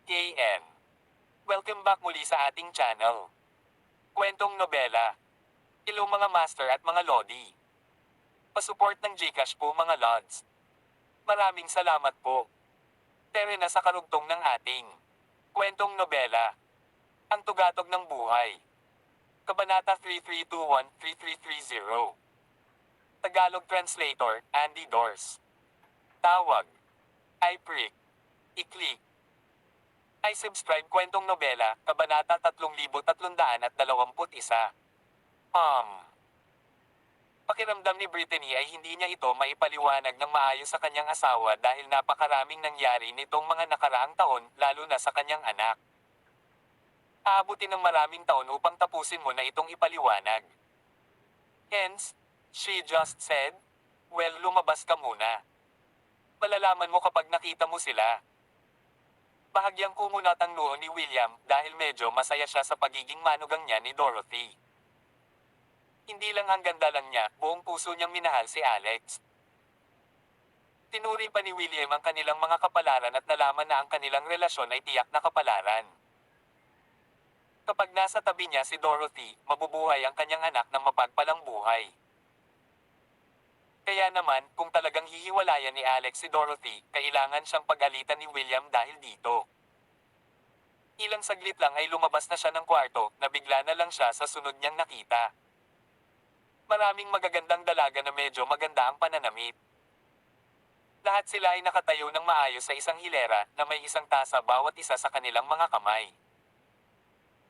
KN. Welcome back muli sa ating channel. Kwentong nobela. Hello mga master at mga lodi. Pasupport ng GCash po mga lods. Maraming salamat po. Tere na sa karugtong ng ating kwentong nobela. Ang tugatog ng buhay. Kabanata 3321-3330. Tagalog Translator, Andy Dors. Tawag. I-prick. I-click. I subscribe kwentong nobela, Kabanata 3321. Pakiramdam ni Brittany ay hindi niya ito maipaliwanag ng maayos sa kanyang asawa dahil napakaraming nangyari nitong mga nakaraang taon, lalo na sa kanyang anak. Aabutin ng maraming taon upang tapusin mo na itong ipaliwanag. Hence, she just said, well, lumabas ka muna. Malalaman mo kapag nakita mo sila. Bahagyang kumunat ang noo ni William dahil medyo masaya siya sa pagiging manugang niya ni Dorothy. Hindi lang ang ganda lang niya, buong puso niyang minahal si Alex. Tinuri pa ni William ang kanilang mga kapalaran at nalaman na ang kanilang relasyon ay tiyak na kapalaran. Kapag nasa tabi niya si Dorothy, mabubuhay ang kanyang anak ng mapagpalang buhay. Kaya naman, kung talagang hihiwalayan ni Alex si Dorothy, kailangan siyang pag-alitan ni William dahil dito. Ilang saglit lang ay lumabas na siya ng kwarto, nabigla na lang siya sa sunod niyang nakita. Maraming magagandang dalaga na medyo maganda ang pananamit. Lahat sila ay nakatayo ng maayos sa isang hilera na may isang tasa bawat isa sa kanilang mga kamay.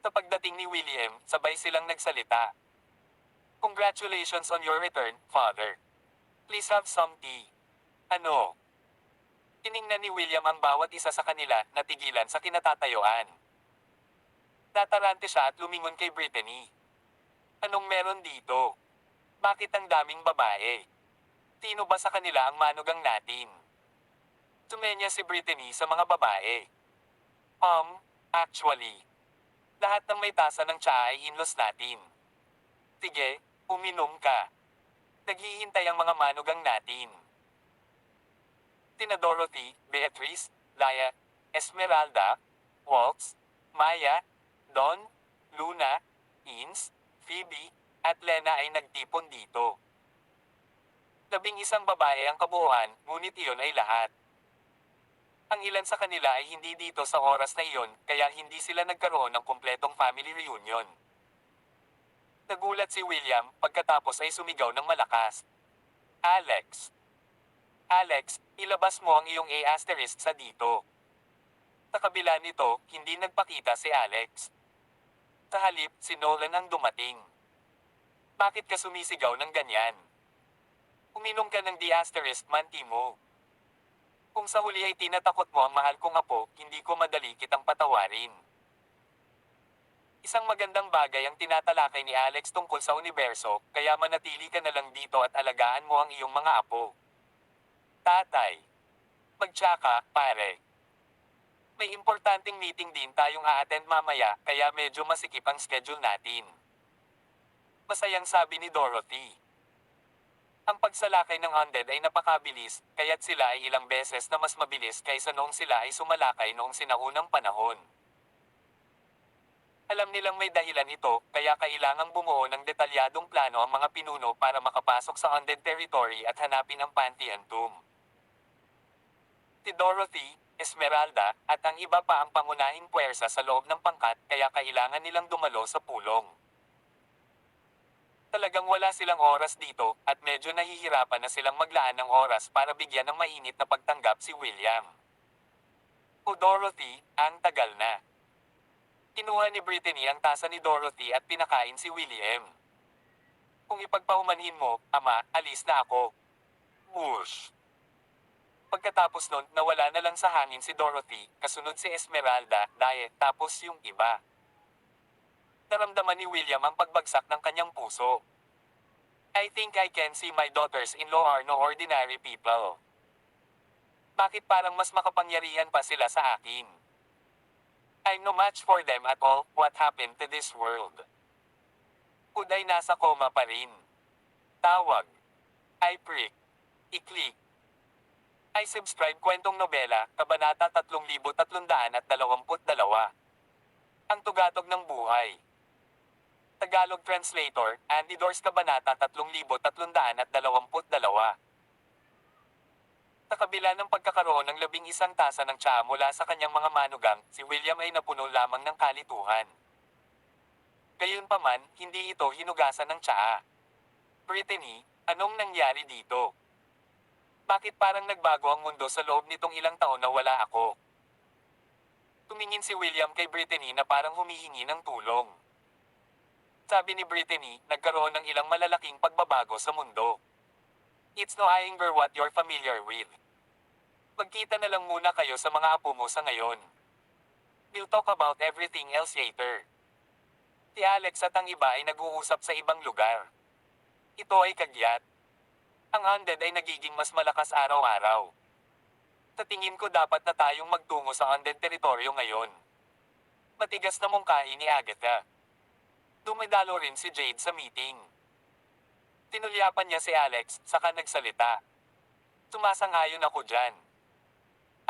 Sa pagdating ni William, sabay silang nagsalita. Congratulations on your return, Father. Please have some tea. Ano? Tiningnan ni William ang bawat isa sa kanila, natigilan sa kinatatayuan. Natarante siya at lumingon kay Brittany. Anong meron dito? Bakit ang daming babae? Sino ba sa kanila ang manugang natin? Tumenya si Brittany sa mga babae. Actually, lahat ng may tasa ng tsaa ay inlos natin. Sige, uminom ka. Naghihintay ang mga manugang natin. Tina Dorothy, Beatrice, Laya, Esmeralda, Waltz, Maya, Don, Luna, Ins, Phoebe, at Lena ay nagtipon dito. 11 babae ang kabuuan, ngunit iyon ay lahat. Ang ilan sa kanila ay hindi dito sa oras na iyon, kaya hindi sila nagkaroon ng kumpletong family reunion. Nagulat si William, pagkatapos ay sumigaw ng malakas. Alex! Alex, ilabas mo ang iyong A** sa dito. Sa kabila nito, hindi nagpakita si Alex. Sa halip, si Nolan ang dumating. Bakit ka sumisigaw ng ganyan? Uminom ka ng D** manti mo. Kung sa huli ay tinatakot mo ang mahal kong apo, hindi ko madali kitang patawarin. Isang magandang bagay ang tinatalakay ni Alex tungkol sa universo, kaya manatili ka na lang dito at alagaan mo ang iyong mga apo. Tatay. Magtsaka, pare. May importanteng meeting din tayong a-attend mamaya, kaya medyo masikip ang schedule natin. Masayang sabi ni Dorothy. Ang pagsalakay ng undead ay napakabilis, kaya't sila ay ilang beses na mas mabilis kaysa noong sila ay sumalakay noong sinaunang panahon. Alam nilang may dahilan ito, kaya kailangang bumuo ng detalyadong plano ang mga pinuno para makapasok sa undead territory at hanapin ang Pantheon Tomb. Si Dorothy, Esmeralda, at ang iba pa ang pangunahing puwersa sa loob ng pangkat, kaya kailangan nilang dumalo sa pulong. Talagang wala silang oras dito, at medyo nahihirapan na silang maglaan ng oras para bigyan ng mainit na pagtanggap si William. O Dorothy, ang tagal na. Kinuha ni Brittany ang tasa ni Dorothy at pinakain si William. Kung ipagpahumanhin mo, ama, alis na ako. Whoosh! Pagkatapos nun, nawala na lang sa hangin si Dorothy, kasunod si Esmeralda, Diet, tapos yung iba. Naramdaman ni William ang pagbagsak ng kanyang puso. I think I can see my daughters-in-law are no ordinary people. Bakit parang mas makapangyarihan pa sila sa akin? I'm no match for them at all, what happened to this world? Hood ay nasa coma pa rin. Tawag. I-prick. I-click. I subscribe kwentong nobela, Kabanata 3322. Ang tugatog ng buhay. Tagalog Translator, Andy Dors Kabanata 3322. Sa kabila ng pagkakaroon ng 11 tasa ng tsaa mula sa kanyang mga manugang, si William ay napuno lamang ng kalituhan. Gayunpaman, hindi ito hinugasan ng tsaa. Brittany, anong nangyari dito? Bakit parang nagbago ang mundo sa loob nitong ilang taon na wala ako? Tumingin si William kay Brittany na parang humihingi ng tulong. Sabi ni Brittany, nagkaroon ng ilang malalaking pagbabago sa mundo. It's no anger what you're familiar with. Magkita na lang muna kayo sa mga apo mo sa ngayon. We'll talk about everything else later. Si Alex at ang iba ay nag-uusap sa ibang lugar. Ito ay kagyat. Ang undead ay nagiging mas malakas araw-araw. Sa tingin ko dapat na tayong magtungo sa undead teritoryo ngayon. Matigas na mungkahi ni Agatha. Dumidalo rin si Jade sa meeting. Tinulyapan niya si Alex, saka nagsalita. Sumasang-ayon ako dyan.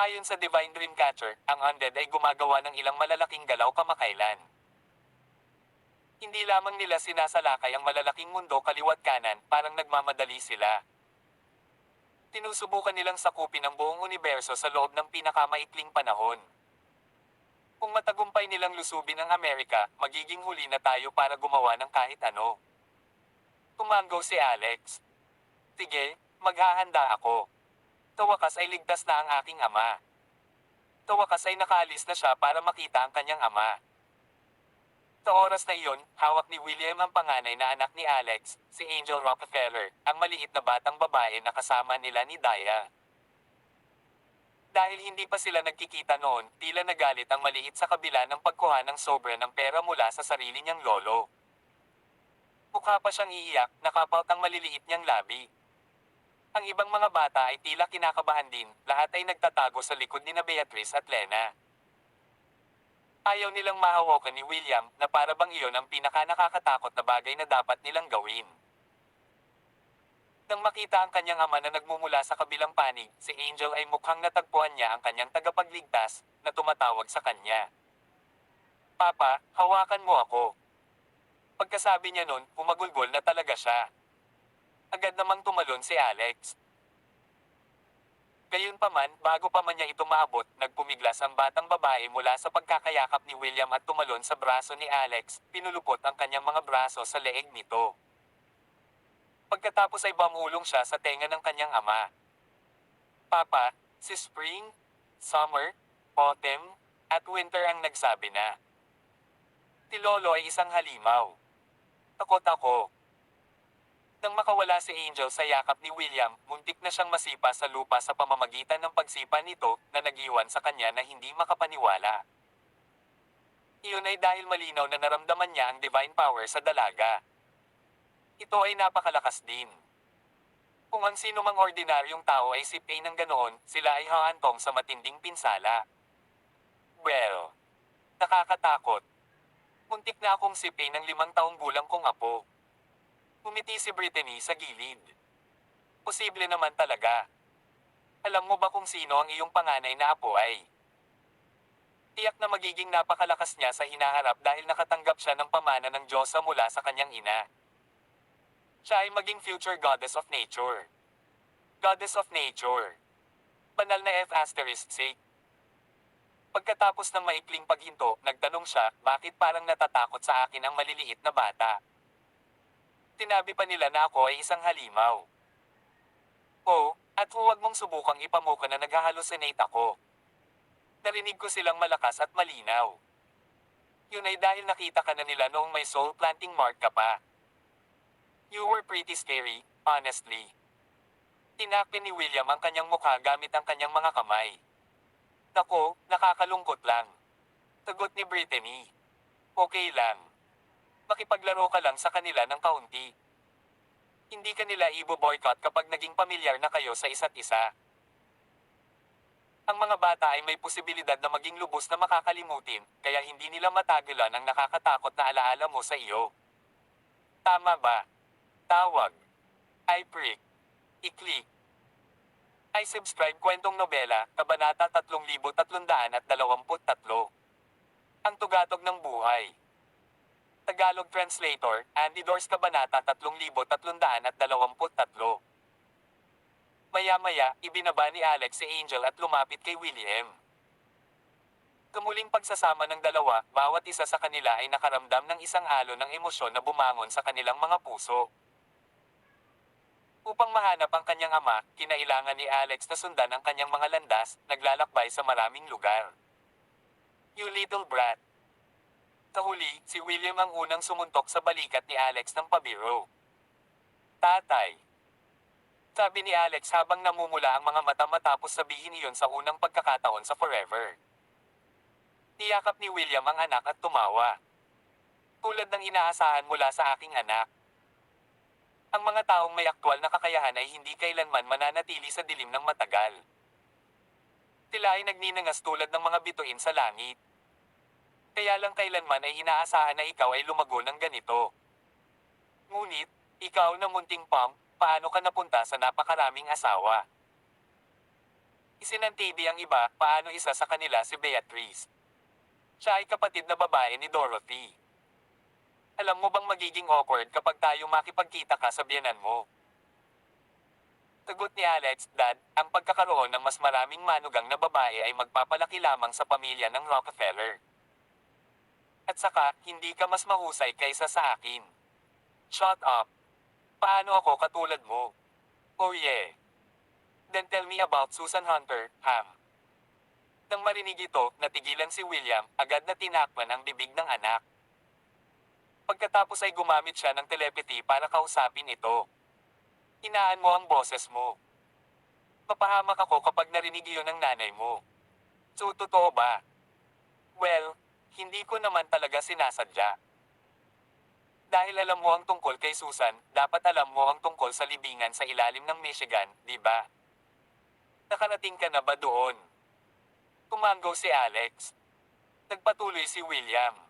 Ayon sa Divine Dreamcatcher, ang undead ay gumagawa ng ilang malalaking galaw kamakailan. Hindi lamang nila sinasalakay ang malalaking mundo kaliwat kanan, parang nagmamadali sila. Tinusubukan nilang sakupin ang buong universo sa loob ng pinakamaikling panahon. Kung matagumpay nilang lusubin ang Amerika, magiging huli na tayo para gumawa ng kahit ano. Tumanggaw si Alex. Sige, maghahanda ako. Sa wakas ay ligtas na ang aking ama. Sa wakas ay nakaalis na siya para makita ang kanyang ama. Sa oras na iyon, hawak ni William ang panganay na anak ni Alex, si Angel Rockefeller, ang maliit na batang babae na kasama nila ni Daya. Dahil hindi pa sila nagkikita noon, tila nagalit ang maliit sa kabila ng pagkuha ng sobra ng pera mula sa sarili niyang lolo. Mukha pa siyang iiyak, nakapaut ang maliliit niyang labi. Ang ibang mga bata ay tila kinakabahan din, lahat ay nagtatago sa likod ni na Beatrice at Lena. Ayaw nilang mahawakan ni William na para bang iyon ang pinaka-nakakatakot na bagay na dapat nilang gawin. Nang makita ang kanyang ama na nagmumula sa kabilang panig, si Angel ay mukhang natagpuan niya ang kanyang tagapagligtas na tumatawag sa kanya. Papa, hawakan mo ako. Pagkasabi niya nun, umagulgol na talaga siya. Agad namang tumalon si Alex. Gayunpaman, bago pa man niya ito maabot, nagpumiglas ang batang babae mula sa pagkakayakap ni William at tumalon sa braso ni Alex, pinulupot ang kanyang mga braso sa leeg nito. Pagkatapos ay bumulong siya sa tenga ng kanyang ama. Papa, si Spring, Summer, Autumn, at Winter ang nagsabi na. Si Lolo ay isang halimaw. Takot ako. Nang makawala si Angel sa yakap ni William, muntik na siyang masipa sa lupa sa pamamagitan ng pagsipa nito na nag-iwan sa kanya na hindi makapaniwala. Iyon ay dahil malinaw na naramdaman niya ang divine power sa dalaga. Ito ay napakalakas din. Kung ang sino mang ordinaryong tao ay sipay ng ganoon, sila ay hahantong sa matinding pinsala. Well, nakakatakot. Muntik na akong sipay ng 5 taong gulang kong apo. Umiti si Brittany sa gilid. Posible naman talaga. Alam mo ba kung sino ang iyong panganay na apo ay? Tiyak na magiging napakalakas niya sa hinaharap dahil nakatanggap siya ng pamana ng Diyosa mula sa kanyang ina. Siya ay maging future goddess of nature. Goddess of nature. Banal na F***. Pagkatapos ng maikling paghinto, nagtanong siya, bakit parang natatakot sa akin ang maliliit na bata? Tinabi pa nila na ako ay isang halimaw. Oh, at huwag mong subukang ipamuka na nag-hallucinate ako. Narinig ko silang malakas at malinaw. Yun ay dahil nakita ka na nila noong may soul planting mark ka pa. You were pretty scary, honestly. Tinakpin ni William ang kanyang mukha gamit ang kanyang mga kamay. Nako, nakakalungkot lang. Sagot ni Brittany. Okay lang. Makipaglaro ka lang sa kanila ng kaunti. Hindi ka nila ibo-boycott kapag naging pamilyar na kayo sa isa't isa. Ang mga bata ay may posibilidad na maging lubos na makakalimutin, kaya hindi nila matagalan ang nakakatakot na alaala mo sa iyo. Tama ba? Tawag. I prick. I-click. I subscribe kwentong nobela, Kabanata 3323. Ang tugatog ng buhay. Tagalog translator, Andy Dors Kabanata 3323. Maya-maya, ibinaba ni Alex si Angel at lumapit kay William. Kamuling pagsasama ng dalawa, bawat isa sa kanila ay nakaramdam ng isang alon ng emosyon na bumangon sa kanilang mga puso. Upang mahanap ang kanyang ama, kinailangan ni Alex na sundan ang kanyang mga landas, naglalakbay sa maraming lugar. You little brat. Sa huli, si William ang unang sumuntok sa balikat ni Alex ng pabiro. Tatay. Sabi ni Alex habang namumula ang mga mata matapos sabihin iyon sa unang pagkakataon sa Forever. Niyakap ni William ang anak at tumawa. Tulad ng inaasahan mula sa aking anak. Ang mga taong may aktwal na kakayahan ay hindi kailanman mananatili sa dilim ng matagal. Sila ay nagninangas tulad ng mga bituin sa langit. Kaya lang kailanman ay inaasahan na ikaw ay lumago ng ganito. Ngunit, ikaw na munting pump, paano ka napunta sa napakaraming asawa? Isinantibi ang iba, paano isa sa kanila si Beatrice. Siya ay kapatid na babae ni Dorothy. Alam mo bang magiging awkward kapag tayo makipagkita ka sa biyenan mo? Sagot ni Alex, Dad, ang pagkakaroon ng mas maraming manugang na babae ay magpapalaki lamang sa pamilya ng Rockefeller. At saka, hindi ka mas mahusay kaysa sa akin. Shut up. Paano ako katulad mo? Oh yeah. Then tell me about Susan Hunter, Ham. Nang marinig ito, natigilan si William, agad na tinakpan ang bibig ng anak. Pagkatapos ay gumamit siya ng telepathy para kausapin ito. Inaan mo ang boses mo. Mapahamak ako kapag narinig iyon ng nanay mo. So, totoo ba? Well, hindi ko naman talaga sinasadya. Dahil alam mo ang tungkol kay Susan, dapat alam mo ang tungkol sa libingan sa ilalim ng Michigan, di ba? Nakarating ka na ba doon? Tumango si Alex. Nagpatuloy si William.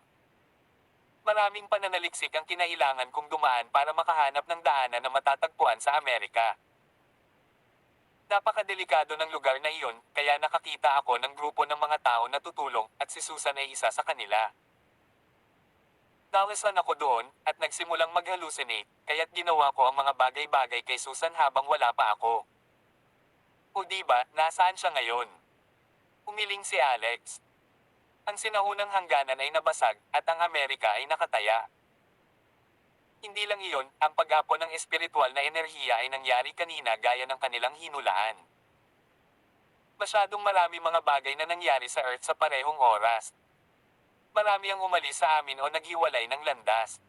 Maraming pananaliksik ang kinailangan kong dumaan para makahanap ng daanan na matatagpuan sa Amerika. Napakadelikado ng lugar na iyon, kaya nakakita ako ng grupo ng mga tao na tutulong, at si Susan ay isa sa kanila. Nawasan ako doon, at nagsimulang mag-hallucinate, kaya't ginawa ko ang mga bagay-bagay kay Susan habang wala pa ako. O diba, nasaan siya ngayon? Umiling si Alex. Ang sinaunang hangganan ay nabasag, at ang Amerika ay nakataya. Hindi lang iyon, ang pag-apon ng espiritual na enerhiya ay nangyari kanina gaya ng kanilang hinulaan. Masyadong marami mga bagay na nangyari sa Earth sa parehong oras. Marami ang umalis sa amin o naghiwalay ng landas.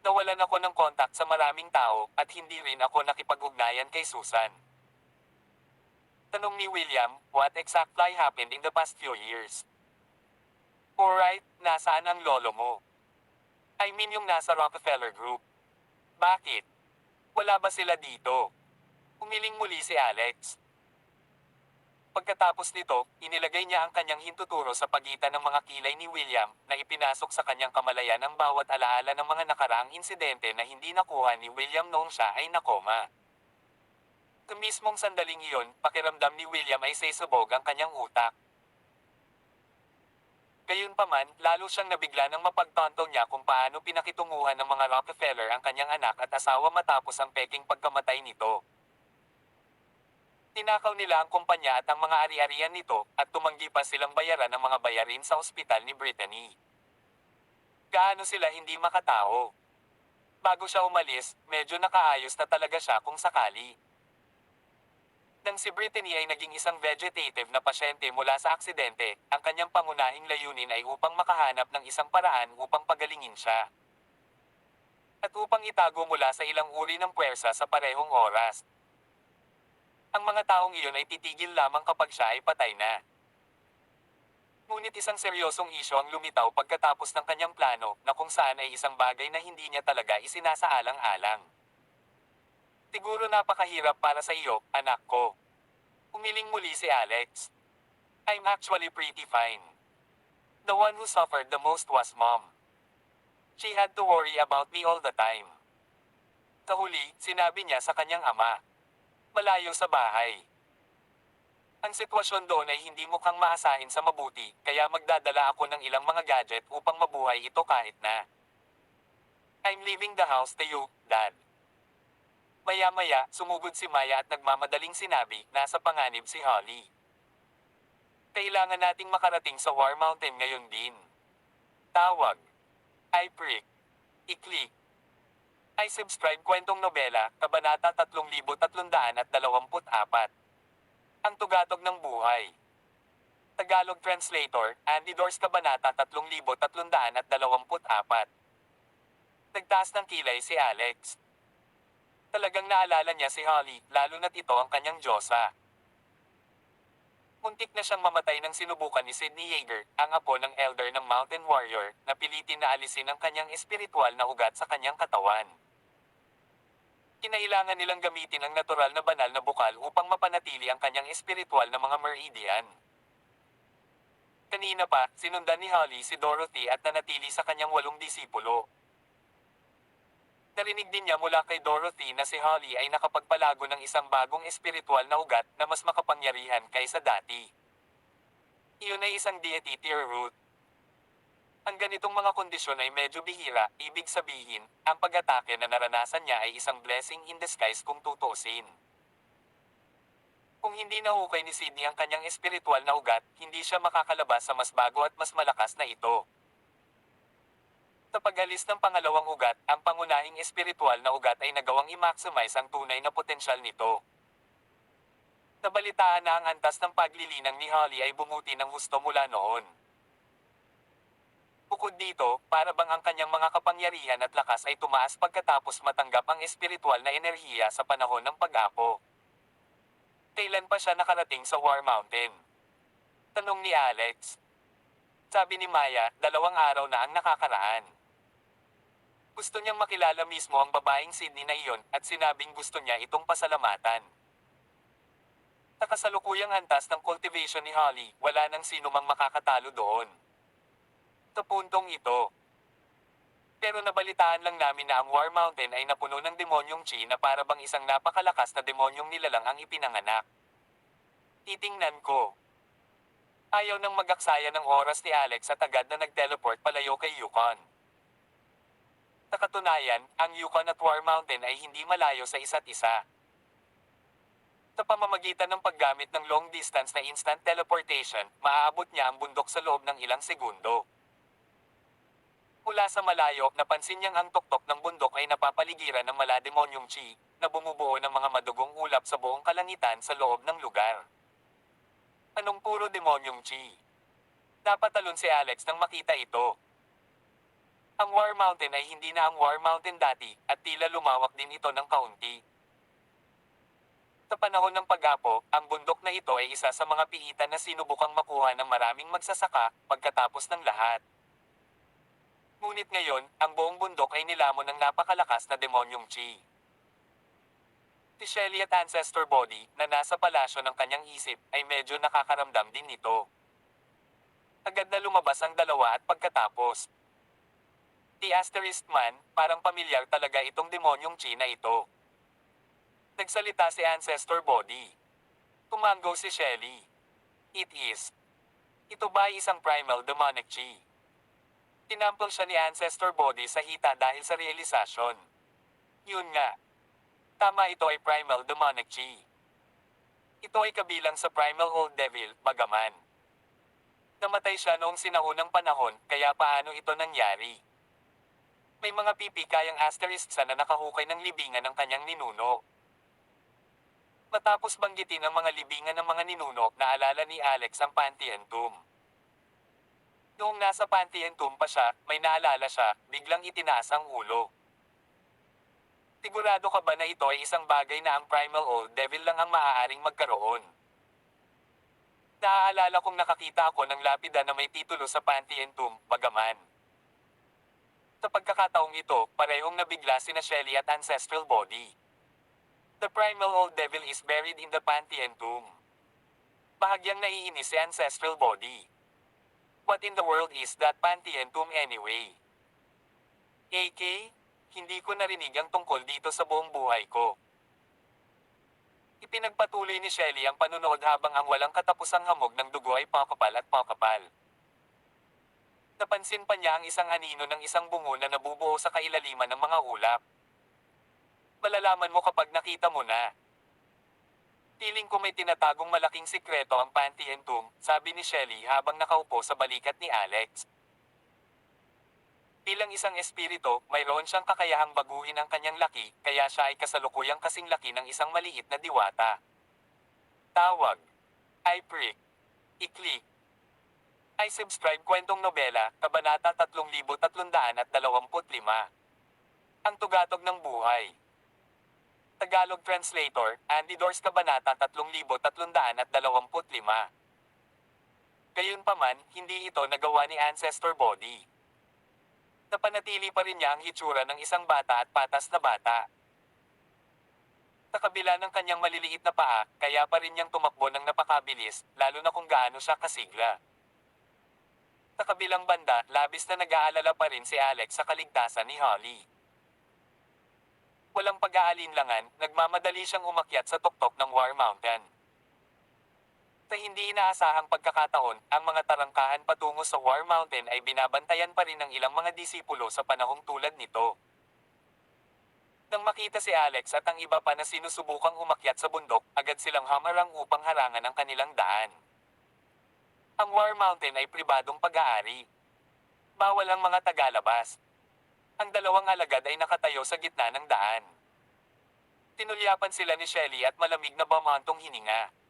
Nawalan ako ng kontak sa maraming tao, at hindi rin ako nakipag-ugnayan kay Susan. Tanong ni William, what exactly happened in the past few years? Alright, nasaan ang lolo mo? I mean yung nasa Rockefeller Group. Bakit? Wala ba sila dito? Umiling muli si Alex. Pagkatapos nito, inilagay niya ang kanyang hintuturo sa pagitan ng mga kilay ni William na ipinasok sa kanyang kamalayan ang bawat alaala ng mga nakaraang insidente na hindi nakuha ni William noong siya ay nakoma. Sa mismong sandaling iyon, pakiramdam ni William ay sesabog ang kanyang utak. Gayunpaman, lalo siyang nabigla nang mapagtanto niya kung paano pinakitunguhan ng mga Rockefeller ang kanyang anak at asawa matapos ang peking pagkamatay nito. Tinakaw nila ang kumpanya at ang mga ari-arian nito, at tumanggi pa silang bayaran ng mga bayarin sa ospital ni Brittany. Gaano sila hindi makatao? Bago siya umalis, medyo nakaayos na talaga siya kung sakali. Nang si Brittany ay naging isang vegetative na pasyente mula sa aksidente, ang kanyang pangunahing layunin ay upang makahanap ng isang paraan upang pagalingin siya. At upang itago mula sa ilang uri ng puwersa sa parehong oras. Ang mga taong iyon ay titigil lamang kapag siya ay patay na. Ngunit isang seryosong isyu ang lumitaw pagkatapos ng kanyang plano, na kung saan ay isang bagay na hindi niya talaga isinasaalang-alang. Siguro napakahirap para sa iyo, anak ko. Umiling muli si Alex. I'm actually pretty fine. The one who suffered the most was Mom. She had to worry about me all the time. Sa huli, sinabi niya sa kanyang ama. Malayo sa bahay. Ang sitwasyon doon ay hindi mukhang maasahin sa mabuti, kaya magdadala ako ng ilang mga gadget upang mabuhay ito kahit na. I'm leaving the house to you, Dad. Maya-maya, sumugod si Maya at nagmamadaling sinabi, nasa panganib si Holly. Kailangan nating makarating sa War Mountain ngayon din. Tawag. I prick. I-click. I subscribe kwentong nobela, Kabanata 3324. Ang tugatog ng buhay. Tagalog Translator, Andy Dors Kabanata 3324. Nagtaas ng kilay si Alex. Talagang naalala niya si Holly, lalo na't ito ang kanyang Diyosa. Muntik na siyang mamatay nang sinubukan ni Sidney Yeager, ang apo ng elder ng Mountain Warrior, na pilitin na alisin ang kanyang espiritual na ugat sa kanyang katawan. Kinailangan nilang gamitin ang natural na banal na bukal upang mapanatili ang kanyang espiritual na mga meridian. Kanina pa, sinundan ni Holly si Dorothy at nanatili sa kanyang 8 disipulo. Narinig din niya mula kay Dorothy na si Holly ay nakapagpalago ng isang bagong espiritual na ugat na mas makapangyarihan kaysa dati. Iyon ay isang deity tier root. Ang ganitong mga kondisyon ay medyo bihira, ibig sabihin, ang pag-atake na naranasan niya ay isang blessing in disguise kung tutuusin. Kung hindi nahukay ni Sidney ang kanyang espiritual na ugat, hindi siya makakalabas sa mas bago at mas malakas na ito. Sa pag-alis ng pangalawang ugat, ang pangunahing espiritual na ugat ay nagawang i-maximize ang tunay na potensyal nito. Nabalitaan na ang antas ng paglilinang ni Holly ay bumuti ng husto mula noon. Bukod dito, para bang ang kanyang mga kapangyarihan at lakas ay tumaas pagkatapos matanggap ang espiritual na enerhiya sa panahon ng pag-apo. Kailan pa siya nakarating sa War Mountain? Tanong ni Alex. Sabi ni Maya, 2 araw na ang nakakaraan. Gusto niyang makilala mismo ang babaeng Sidney na iyon at sinabing gusto niya itong pasalamatan. Sa kasalukuyang antas ng cultivation ni Holly, wala nang sino mang makakatalo doon. Sa puntong ito. Pero nabalitaan lang namin na ang War Mountain ay napuno ng demonyong Chi na para bang isang napakalakas na demonyong nilalang ang ipinanganak. Titingnan ko. Ayaw nang magaksaya ng oras ni Alex at agad na nag-teleport palayo kay Yukon. Sa katunayan, ang Yukon at War Mountain ay hindi malayo sa isa't isa. Sa pamamagitan ng paggamit ng long distance na instant teleportation, maaabot niya ang bundok sa loob ng ilang segundo. Mula sa malayo, napansin niyang ang tuktok ng bundok ay napapaligiran ng malademonyong Chi, na bumubuo ng mga madugong ulap sa buong kalangitan sa loob ng lugar. Anong puro demonyong Chi? Napatalon si Alex nang makita ito. Ang War Mountain ay hindi na ang War Mountain dati, at tila lumawak din ito ng kaunti. Sa panahon ng pag-apo, ang bundok na ito ay isa sa mga piitan na sinubukang makuha ng maraming magsasaka, pagkatapos ng lahat. Ngunit ngayon, ang buong bundok ay nilamon ng napakalakas na demonyong Chi. Si Shelly at Ancestor Body, na nasa palasyo ng kanyang isip, ay medyo nakakaramdam din nito. Agad na lumabas ang dalawa at pagkatapos. Si Asterisk Man, parang pamilyar talaga itong demonyong Chi na ito. Nagsalita si Ancestor Body. Tumango si Shelly. It is. Ito ba ay isang primal demonic Chi? Tinampol siya ni Ancestor Body sa hita dahil sa realisasyon. Yun nga. Tama, ito ay primal demonic Chi. Ito ay kabilang sa primal old devil, bagaman. Namatay siya noong sinaunang panahon, kaya paano ito nangyari? May mga pipikayang asterisk na nakahukay ng libingan ng kanyang ninuno. Matapos banggitin ang mga libingan ng mga ninuno, naalala ni Alex ang Pantheon Tomb. Noong nasa Pantheon Tomb pa siya, may naalala siya, biglang itinaas ang ulo. Sigurado ka ba na ito ay isang bagay na ang Primal Old Devil lang ang maaaring magkaroon? Naaalala kong nakakita ako ng lapida na may titulo sa Pantheon Tomb, bagaman. Sa pagkakataong ito, parehong nabigla sina Shelly at Ancestral Body. The Primal Old Devil is buried in the Pantheon Tomb. Bahagyang naiinis si Ancestral Body. What in the world is that Pantheon Tomb anyway? AK, hindi ko narinig ang tungkol dito sa buong buhay ko. Ipinagpatuloy ni Shelly ang panunood habang ang walang katapusang hamog ng dugo ay pakapal at pakapal. Napansin pa niya ang isang anino ng isang bungo na nabubuo sa kailaliman ng mga ulap. Malalaman mo kapag nakita mo na. Piling ko may tinatagong malaking sikreto ang Pantheon Tomb, sabi ni Shelly habang nakaupo sa balikat ni Alex. Bilang isang espiritu, mayroon siyang kakayahang baguhin ang kanyang laki, kaya siya ay kasalukuyang kasing laki ng isang maliit na diwata. Tawag. I prick. I-click. I subscribe kwentong nobela, Kabanata 3325. Ang tugatog ng buhay. Tagalog Translator, Andy Dors Kabanata 3325. Gayunpaman, hindi ito nagawa ni Ancestor Body. Napanatili pa rin niya ang hitsura ng isang bata at patas na bata. Sa kabila ng kanyang maliliit na paa, kaya pa rin niyang tumakbo ng napakabilis, lalo na kung gaano siya kasigla. Sa kabilang banda, labis na nag-aalala pa rin si Alex sa kaligtasan ni Holly. Walang pag-aalinlangan, nagmamadali siyang umakyat sa tuktok ng War Mountain. Sa hindi inaasahang pagkakataon, ang mga tarangkahan patungo sa War Mountain ay binabantayan pa rin ng ilang mga disipulo sa panahong tulad nito. Nang makita si Alex at ang iba pa na sinusubukang umakyat sa bundok, agad silang hamarang upang harangan ang kanilang daan. Ang War Mountain ay pribadong pag-aari. Bawal ang mga tagalabas. Ang dalawang alagad ay nakatayo sa gitna ng daan. Tinulyapan sila ni Shelly at malamig na bumantong hininga.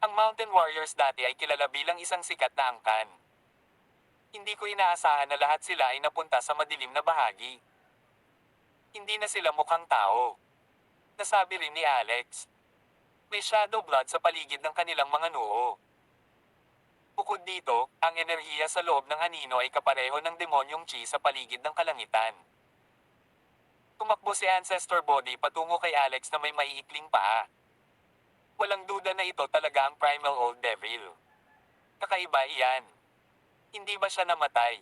Ang Mountain Warriors dati ay kilala bilang isang sikat na angkan. Hindi ko inaasahan na lahat sila ay napunta sa madilim na bahagi. Hindi na sila mukhang tao. Nasabi rin ni Alex. May shadow blood sa paligid ng kanilang mga noo. Bukod dito, ang enerhiya sa loob ng anino ay kapareho ng demonyong chi sa paligid ng kalangitan. Tumakbo si Ancestor Body patungo kay Alex na may maiikling paa. Walang duda na ito talaga ang Primal Old Devil. Kakaiba iyan. Hindi ba siya namatay?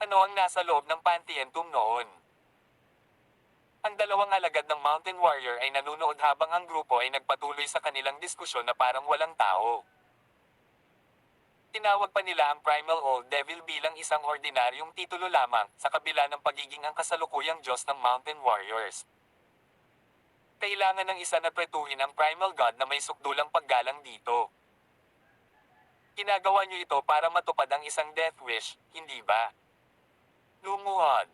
Ano ang nasa loob ng Pantheon Tomb noon? Ang dalawang alagad ng Mountain Warrior ay nanunood habang ang grupo ay nagpatuloy sa kanilang diskusyon na parang walang tao. Tinawag pa nila ang Primal Old Devil bilang isang ordinaryong titulo lamang sa kabila ng pagiging ang kasalukuyang Diyos ng Mountain Warriors. Kailangan ng isa na pretuhin ang Primal God na may sukdulang paggalang dito. Ginagawa niyo ito para matupad ang isang death wish, hindi ba? Lumuhod.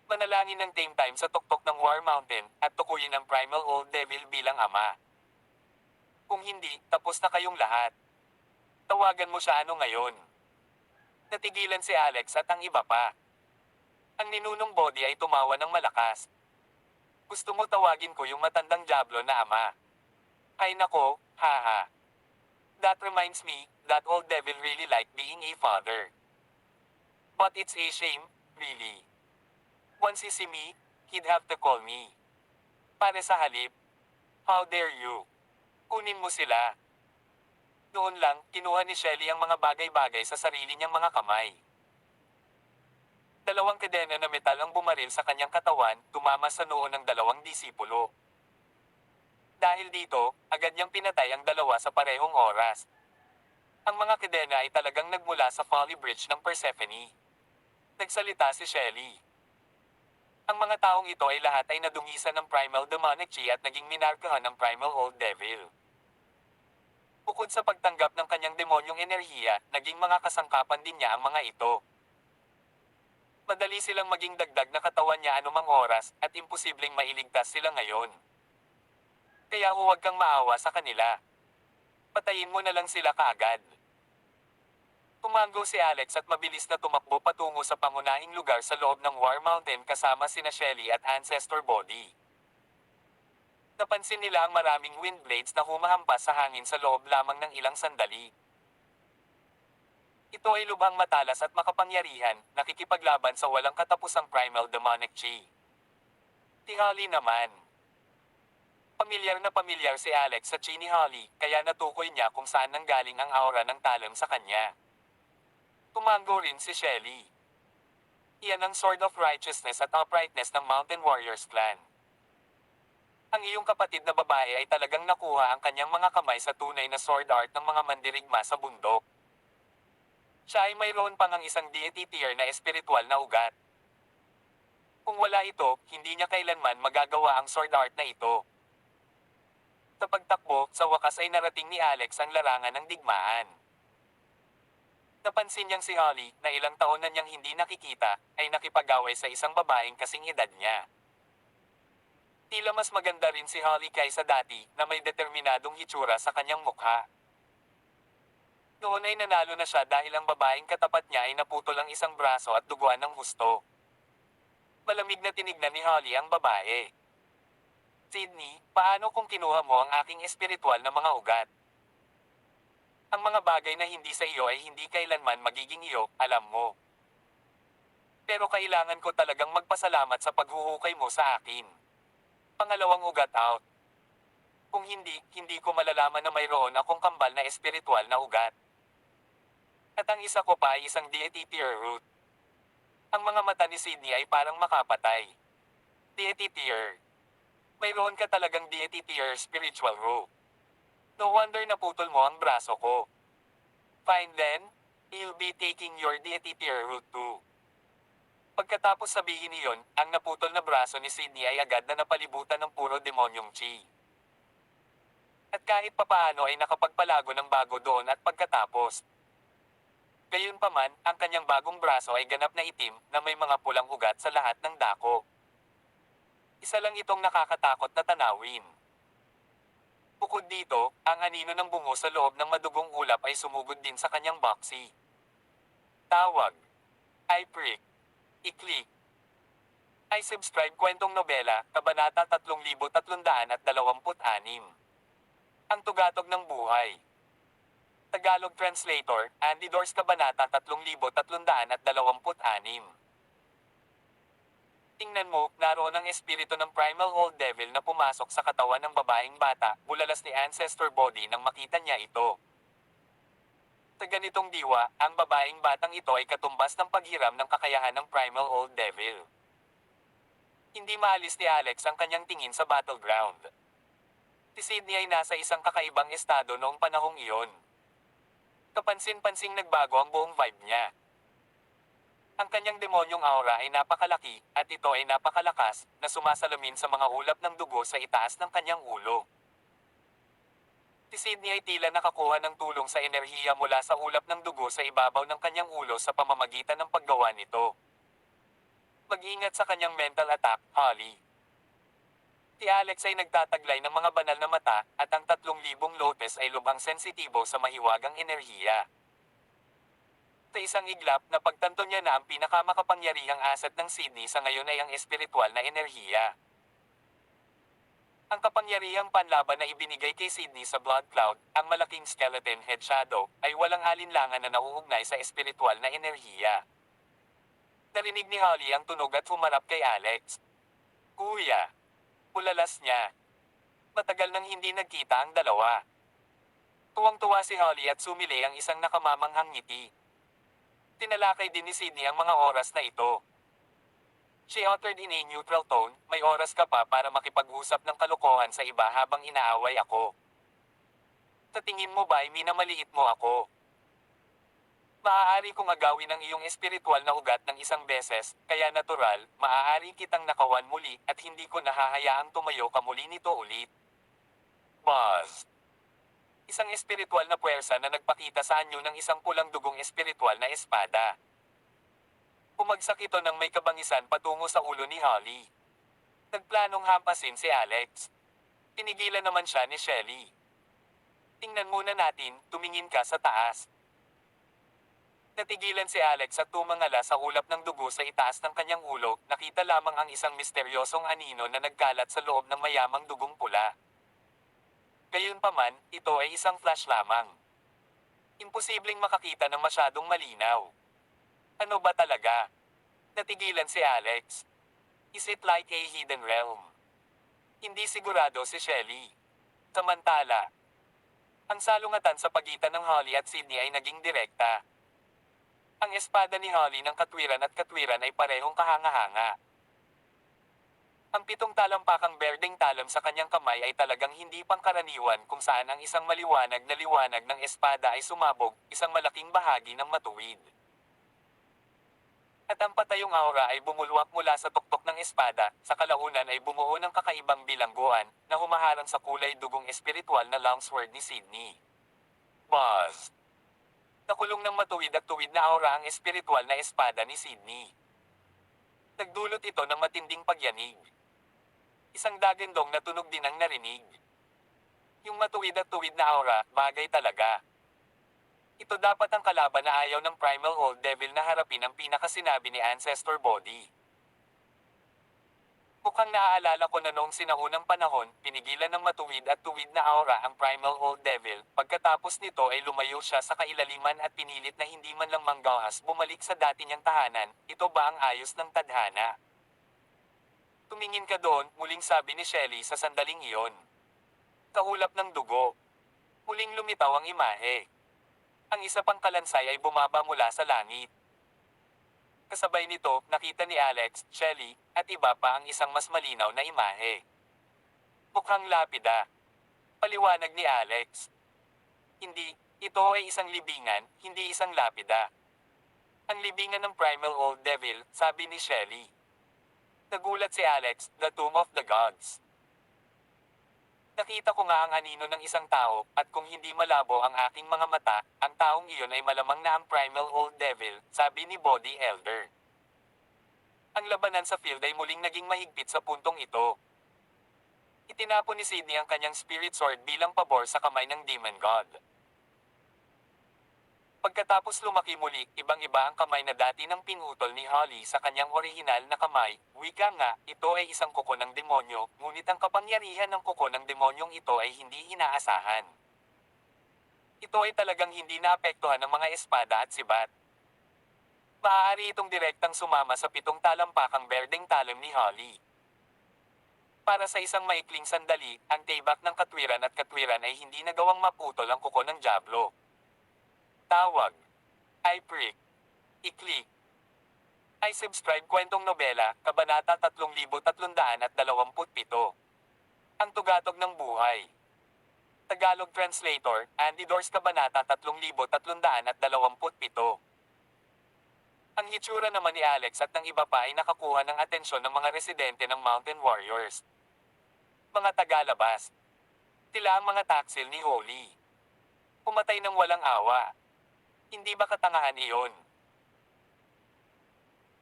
Manalangin ng Tame Time sa tuktok ng War Mountain at tukuyin ang Primal Old Devil bilang ama. Kung hindi, tapos na kayong lahat. Tawagan mo siya ano ngayon. Natigilan si Alex at ang iba pa. Ang ninunong Body ay tumawa ng malakas. Gusto mo tawagin ko yung matandang Diablo na ama? Ay nako, haha. That reminds me, that old devil really liked being a father. But it's a shame, really. Once he see me, he'd have to call me. Pare sa halip. How dare you? Kunin mo sila. Noon lang, kinuha ni Shelly ang mga bagay-bagay sa sarili niyang mga kamay. Dalawang kadena na metal ang bumaril sa kanyang katawan, tumama sa noo ng dalawang disipulo. Dahil dito, agad niyang pinatay ang dalawa sa parehong oras. Ang mga kadena ay talagang nagmula sa Folly Bridge ng Persephone. Nagsalita si Shelly. Ang mga taong ito ay lahat ay nadungisan ng Primal Demonic Chi at naging minarkahan ng Primal Old Devil. Bukod sa pagtanggap ng kanyang demonyong enerhiya, naging mga kasangkapan din niya ang mga ito. Madali silang maging dagdag na katawan niya anumang oras at imposibleng mailigtas sila ngayon. Kaya huwag kang maawa sa kanila. Patayin mo na lang sila kaagad. Tumango si Alex at mabilis na tumakbo patungo sa pangunahing lugar sa loob ng War Mountain kasama sina Shelly at Ancestor Body. Napansin nila ang maraming wind blades na humahampas sa hangin sa loob lamang ng ilang sandali. Ito ay lubhang matalas at makapangyarihan, nakikipaglaban sa walang katapusang Primal Demonic Chi. Si Holly naman. Pamilyar na pamilyar si Alex sa Chi ni Holly, kaya natukoy niya kung saan nanggaling ang aura ng talim sa kanya. Tumango rin si Shelly. Iyan ang Sword of Righteousness at Uprightness ng Mountain Warriors clan. Ang iyong kapatid na babae ay talagang nakuha ang kanyang mga kamay sa tunay na sword art ng mga mandirigma sa bundok. Siya ay mayroon pang ang isang deity tier na espiritual na ugat. Kung wala ito, hindi niya kailanman magagawa ang sword art na ito. Sa pagtakbo, sa wakas ay narating ni Alex ang larangan ng digmaan. Napansin niyang si Holly, na ilang taon na niyang hindi nakikita, ay nakipag-away sa isang babaeng kasing edad niya. Tila mas maganda rin si Holly kaysa dati, na may determinadong hitsura sa kanyang mukha. Noon ay nanalo na siya dahil ang babaeng katapat niya ay naputol ang isang braso at duguan ng husto. Malamig na tinignan ni Holly ang babae. Sydney, paano kung kinuha mo ang aking espiritual na mga ugat? Ang mga bagay na hindi sa iyo ay hindi kailanman magiging iyo, alam mo. Pero kailangan ko talagang magpasalamat sa paghuhukay mo sa akin. Pangalawang ugat out. Kung hindi, hindi ko malalaman na mayroon akong kambal na espiritual na ugat. At ang isa ko pa ay isang deity tier root. Ang mga mata ni Sydney ay parang makapatay. Deity tier. Mayroon ka talagang deity tier spiritual root. No wonder naputol mo ang braso ko. Fine then, you'll be taking your deity tier root too. Pagkatapos sabihin niyon, ang naputol na braso ni Sydney ay agad na napalibutan ng puro demonyong chi. At kahit papaano ay nakapagpalago ng bago doon at pagkatapos. Gayunpaman, ang kanyang bagong braso ay ganap na itim na may mga pulang ugat sa lahat ng dako. Isa lang itong nakakatakot na tanawin. Bukod dito, ang anino ng bungo sa loob ng madugong ulap ay sumugod din sa kanyang boxy. Tawag. I prick. I-click. I subscribe kwentong nobela, Kabanata 3326. Ang tugatog ng buhay. Tagalog Translator, Andy Dors Kabanata 3326. Tingnan mo, naroon ang espiritu ng Primal Old Devil na pumasok sa katawan ng babaeng bata, bulalas ni Ancestor Body nang makita niya ito. Sa ganitong diwa, ang babaeng batang ito ay katumbas ng paghiram ng kakayahan ng Primal Old Devil. Hindi maalis ni Alex ang kanyang tingin sa battleground. Si Sydney ay nasa isang kakaibang estado noong panahong iyon. Kapansin-pansing nagbago ang buong vibe niya. Ang kanyang demonyong aura ay napakalaki, at ito ay napakalakas, na sumasalamin sa mga ulap ng dugo sa itaas ng kanyang ulo. Si Sydney ay tila nakakuha ng tulong sa enerhiya mula sa ulap ng dugo sa ibabaw ng kanyang ulo sa pamamagitan ng paggawa nito. Mag-ingat sa kanyang mental attack, Holly. Si Alex ay nagtataglay ng mga banal na mata, at ang 3,000 lotes ay lubhang sensitibo sa mahiwagang enerhiya. Sa isang iglap, napagtanto niya na ang pinakamakapangyarihang asset ng Sydney sa ngayon ay ang espiritual na enerhiya. Ang kapangyarihang panlaban na ibinigay kay Sydney sa Blood Cloud, ang malaking skeleton head shadow, ay walang alinlangan na nauugnay sa espiritual na enerhiya. Narinig ni Holly ang tunog at humarap kay Alex. Kuya! Ulalas niya. Matagal nang hindi nagkita ang dalawa. Tuwang-tuwa si Holly at sumili ang isang nakamamanghang ngiti. Tinalakay din ni Sydney ang mga oras na ito. She uttered in a neutral tone, may oras ka pa para makipag-usap ng kalokohan sa iba habang inaaway ako. Sa tingin mo ba ay minamaliit mo ako? Maaari kong agawin ang iyong espiritual na ugat ng isang beses, kaya natural, maaari kitang nakawan muli at hindi ko nahahayaang tumayo ka muli nito ulit. Buzz. Isang espiritual na puwersa na nagpakita sa anyo ng isang pulang dugong espiritual na espada. Pumagsak ito ng may kabangisan patungo sa ulo ni Holly. Nagplanong hampasin si Alex. Pinigilan naman siya ni Shelly. Tingnan muna natin, tumingin ka sa taas. Natigilan si Alex at tumangala sa ulap ng dugo sa itaas ng kanyang ulo, nakita lamang ang isang misteryosong anino na nagkalat sa loob ng mayamang dugong pula. Gayunpaman, ito ay isang flash lamang. Imposibleng makakita ng masyadong malinaw. Ano ba talaga? Natigilan si Alex. Is it like a hidden realm? Hindi sigurado si Shelly. Samantala, ang salungatan sa pagitan ng Holly at Sydney ay naging direkta. Ang espada ni Holly ng katwiran at katwiran ay parehong kahanga-hanga. Ang 7 talampakang berdeng talam sa kanyang kamay ay talagang hindi pangkaraniwan kung saan ang isang maliwanag na liwanag ng espada ay sumabog, isang malaking bahagi ng matuwid. At ang patayong aura ay bumulwak mula sa tuktok ng espada, sa kalaunan ay bumuo ng kakaibang bilangguan, na humaharang sa kulay dugong espiritual na longsword ni Sydney. Buzz! Nakulong ng matuwid at tuwid na aura ang espiritual na espada ni Sydney. Nagdulot ito ng matinding pagyanig. Isang dagandong na tunog din ang narinig. Yung matuwid at tuwid na aura, bagay talaga. Ito dapat ang kalaban na ayaw ng Primal Old Devil na harapin ang pinakasinabi ni Ancestor Body. Mukhang naaalala ko na noong sinaunang panahon, pinigilan ng matuwid at tuwid na aura ang Primal Old Devil, pagkatapos nito ay lumayo siya sa kailaliman at pinilit na hindi man lang manggahas bumalik sa dati niyang tahanan. Ito ba ang ayos ng tadhana? Tumingin ka doon, muling sabi ni Shelly sa sandaling iyon. Kahulap ng dugo. Muling lumitaw ang imahe. Ang isa pang kalansay ay bumaba mula sa langit. Kasabay nito, nakita ni Alex, Shelly, at iba pa ang isang mas malinaw na imahe. Mukhang lapida. Paliwanag ni Alex. Hindi, ito ay isang libingan, hindi isang lapida. Ang libingan ng Primal Old Devil, sabi ni Shelly. Nagulat si Alex, the Tomb of the Gods. Nakita ko nga ang anino ng isang tao, at kung hindi malabo ang aking mga mata, ang taong iyon ay malamang na ang Primal Old Devil, sabi ni Body Elder. Ang labanan sa field ay muling naging mahigpit sa puntong ito. Itinapon ni Sydney ang kanyang spirit sword bilang pabor sa kamay ng Demon God. Pagkatapos lumaki muli, ibang-iba ang kamay na dati ng pinutol ni Holly sa kanyang orihinal na kamay. Wika nga, ito ay isang kuko ng demonyo, ngunit ang kapangyarihan ng kuko ng demonyong ito ay hindi inaasahan. Ito ay talagang hindi naapektuhan ng mga espada at sibat. Maaari itong direktang sumama sa 7 talampakang berdeng talam ni Holly. Para sa isang maikling sandali, ang tibak ng katwiran at katwiran ay hindi nagawang maputol ang kuko ng Diablo. Tawag. I-prick. I-click. I-subscribe kwentong nobela, Kabanata 3327. Ang tugatog ng buhay. Tagalog Translator, Andy Dors Kabanata 3327. Ang hitsura naman ni Alex at ng iba pa ay nakakuha ng atensyon ng mga residente ng Mountain Warriors. Mga tagalabas. Tila ang mga taksil ni Holly. Pumatay ng walang awa. Hindi ba katangahan iyon?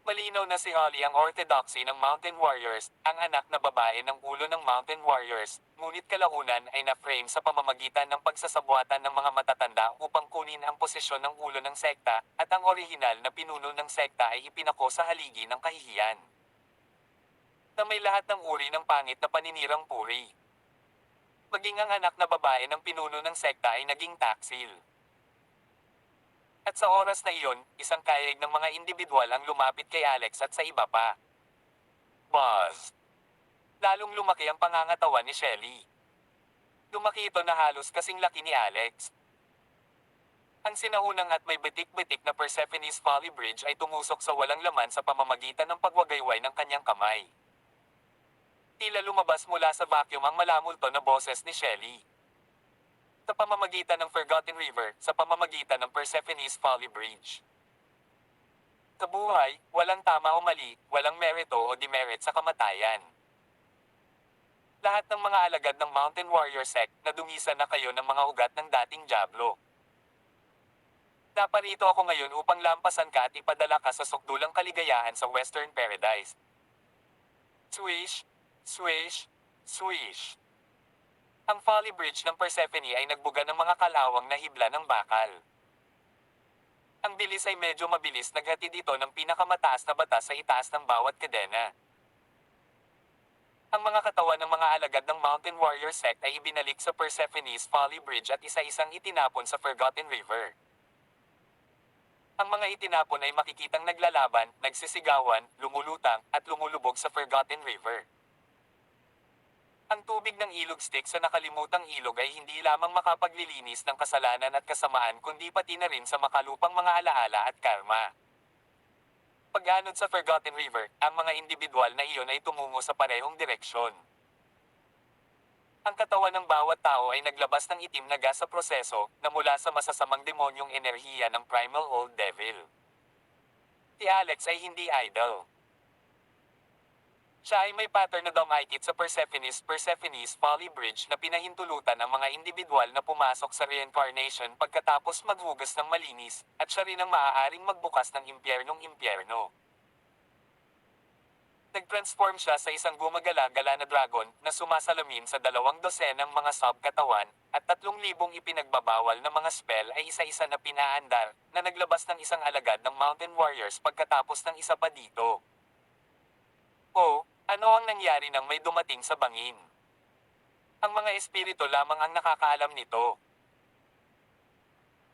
Malinaw na si Holly ang orthodoxy ng Mountain Warriors, ang anak na babae ng ulo ng Mountain Warriors, ngunit kalaunan ay na-frame sa pamamagitan ng pagsasabuatan ng mga matatanda upang kunin ang posisyon ng ulo ng sekta, at ang orihinal na pinuno ng sekta ay ipinako sa haligi ng kahihiyan. Na may lahat ng uri ng pangit na paninirang puri. Maging ang anak na babae ng pinuno ng sekta ay naging taksil. At sa oras na iyon, isang kayag ng mga individual ang lumapit kay Alex at sa iba pa. Buzz! Lalong lumaki ang pangangatawan ni Shelly. Lumaki ito na halos kasing laki ni Alex. Ang sinaunang at may bitik-bitik na Persephone's Folly Bridge ay tumusok sa walang laman sa pamamagitan ng pagwagayway ng kanyang kamay. Tila lumabas mula sa vacuum ang malamulto na boses ni Shelly. Sa pamamagitan ng Forgotten River, sa pamamagitan ng Persephone's Folly Bridge. Sa buhay, walang tama o mali, walang merito o demerit sa kamatayan. Lahat ng mga alagad ng Mountain Warrior Sect na dungisan na kayo ng mga ugat ng dating Diablo. Naparito ako ngayon upang lampasan ka at ipadala ka sa sukdulang kaligayahan sa Western Paradise. Swish, swish, swish. Ang Folly Bridge ng Persephone ay nagbuga ng mga kalawang na hibla ng bakal. Ang bilis ay medyo mabilis, naghatid ito ng pinakamataas na batas sa itaas ng bawat kadena. Ang mga katawan ng mga alagad ng Mountain Warrior Sect ay ibinalik sa Persephone's Folly Bridge at isa-isang itinapon sa Forgotten River. Ang mga itinapon ay makikitang naglalaban, nagsisigawan, lumulutang, at lumulubog sa Forgotten River. Ang tubig ng ilog stick sa nakalimutang ilog ay hindi lamang makapaglilinis ng kasalanan at kasamaan kundi pati na rin sa makalupang mga alaala at karma. Paghanod sa Forgotten River, ang mga individual na iyon ay tumungo sa parehong direksyon. Ang katawan ng bawat tao ay naglabas ng itim na gas sa proseso na mula sa masasamang demonyong enerhiya ng Primal Old Devil. Si Alex ay hindi idol. Siya ay may pattern na dumikit sa Persephone's Folly Bridge na pinahintulutan ang mga individual na pumasok sa reincarnation pagkatapos maghugas ng malinis, at siya rin ang maaaring magbukas ng impyernong-impyerno. Nag-transform siya sa isang gumagala-gala na dragon na sumasalamin sa 200 mga sub-katawan, at 3,000 ipinagbabawal na mga spell ay isa-isa na pinaandar, na naglabas ng isang alagad ng Mountain Warriors pagkatapos ng isa pa dito. O, ano ang nangyari nang may dumating sa bangin? Ang mga espiritu lamang ang nakakaalam nito.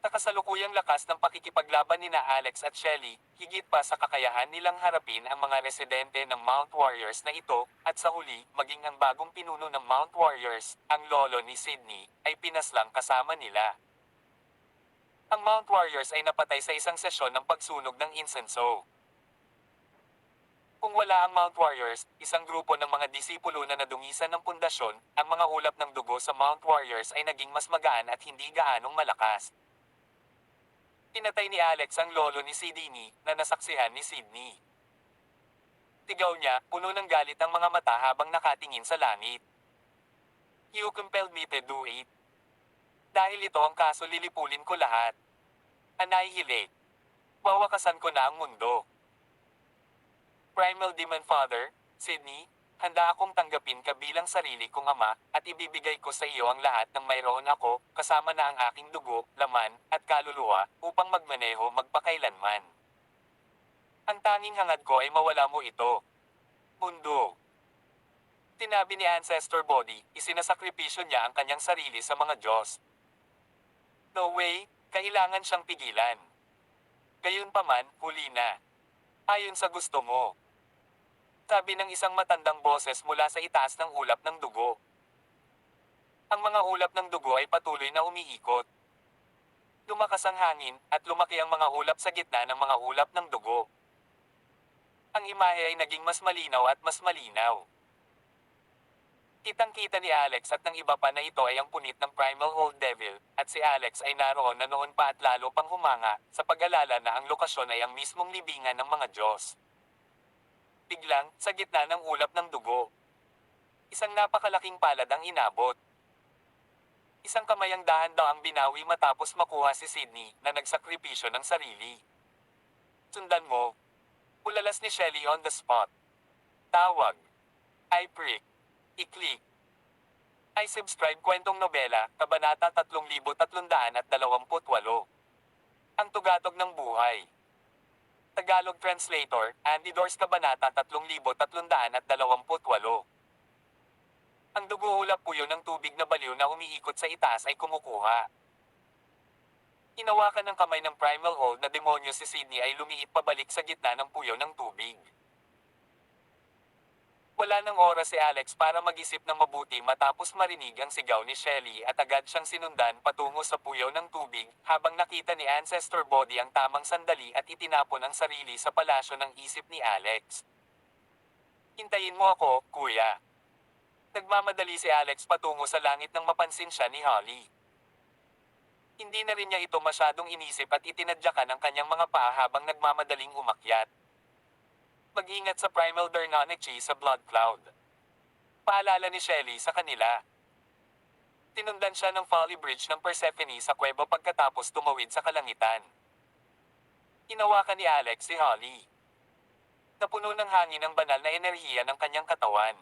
Sa kasalukuyang lakas ng pakikipaglaban nina Alex at Shelly, higit pa sa kakayahan nilang harapin ang mga residente ng Mount Warriors na ito, at sa huli, maging ang bagong pinuno ng Mount Warriors, ang lolo ni Sydney, ay pinaslang kasama nila. Ang Mount Warriors ay napatay sa isang sesyon ng pagsunog ng insenso. Kung wala ang Mount Warriors, isang grupo ng mga disipulo na nadungisan ng pundasyon, ang mga ulap ng dugo sa Mount Warriors ay naging mas magaan at hindi gaanong malakas. Pinatay ni Alex ang lolo ni Sydney, na nasaksihan ni Sydney. Tigaw niya, puno ng galit ang mga mata habang nakatingin sa langit. "You compelled me to do it. Dahil ito ang kaso, lilipulin ko lahat. Annihilate. Wawakasan ko na ang mundo. Primal Demon Father, Sydney, handa akong tanggapin ka bilang sarili kong ama, at ibibigay ko sa iyo ang lahat ng mayroon ako, kasama na ang aking dugo, laman, at kaluluwa, upang magmaneho magpakailanman. Ang tanging hangad ko ay mawala mo ito. Mundo." Sinabi ni Ancestor Body, isinasakripisyo niya ang kanyang sarili sa mga Diyos. No way, kailangan siyang pigilan. Gayunpaman, huli na. Ayon sa gusto mo. Sabi ng isang matandang boses mula sa itaas ng ulap ng dugo. Ang mga ulap ng dugo ay patuloy na umiikot. Lumakas ang hangin, at lumaki ang mga ulap sa gitna ng mga ulap ng dugo. Ang imahe ay naging mas malinaw at mas malinaw. Kitang-kita ni Alex at ng iba pa na ito ay ang punit ng Primal Old Devil, at si Alex ay naroon na noon pa at lalo pang humanga, sa pag-alala na ang lokasyon ay ang mismong libingan ng mga Diyos. Biglang, sa gitna ng ulap ng dugo, isang napakalaking palad ang inabot. Isang kamay ang dahan-dahang binawi matapos makuha si Sydney, na nagsakripisyo ng sarili. "Sundan mo." Ulalas ni Shelly on the spot. Tawag. I prick. I-click. I subscribe kwentong nobela, Kabanata 3328. Ang tugatog ng buhay. Tagalog Translator, Andy Dors, Kabanata 3328. Ang dugo-ulap puyo ng tubig na baliw na umiikot sa itaas ay kumukuha. Hinawakan ng kamay ng Primal Old na demonyo si Sydney ay lumiit pabalik sa gitna ng puyo ng tubig. Wala ng oras si Alex para mag-isip ng mabuti matapos marinig ang sigaw ni Shelly, at agad siyang sinundan patungo sa puyaw ng tubig, habang nakita ni Ancestor Body ang tamang sandali at itinapon ang sarili sa palasyo ng isip ni Alex. "Hintayin mo ako, kuya." Nagmamadali si Alex patungo sa langit nang mapansin siya ni Holly. Hindi na rin niya ito masyadong inisip at itinadyakan ang kanyang mga paa habang nagmamadaling umakyat. Mag-ingat sa Primal Darnonichi sa Blood Cloud. Paalala ni Shelly sa kanila. Tinundan siya ng Folly Bridge ng Persephone sa kuweba pagkatapos tumawid sa kalangitan. Hinawakan ni Alex si Holly. Napuno ng hangin ang banal na enerhiya ng kanyang katawan.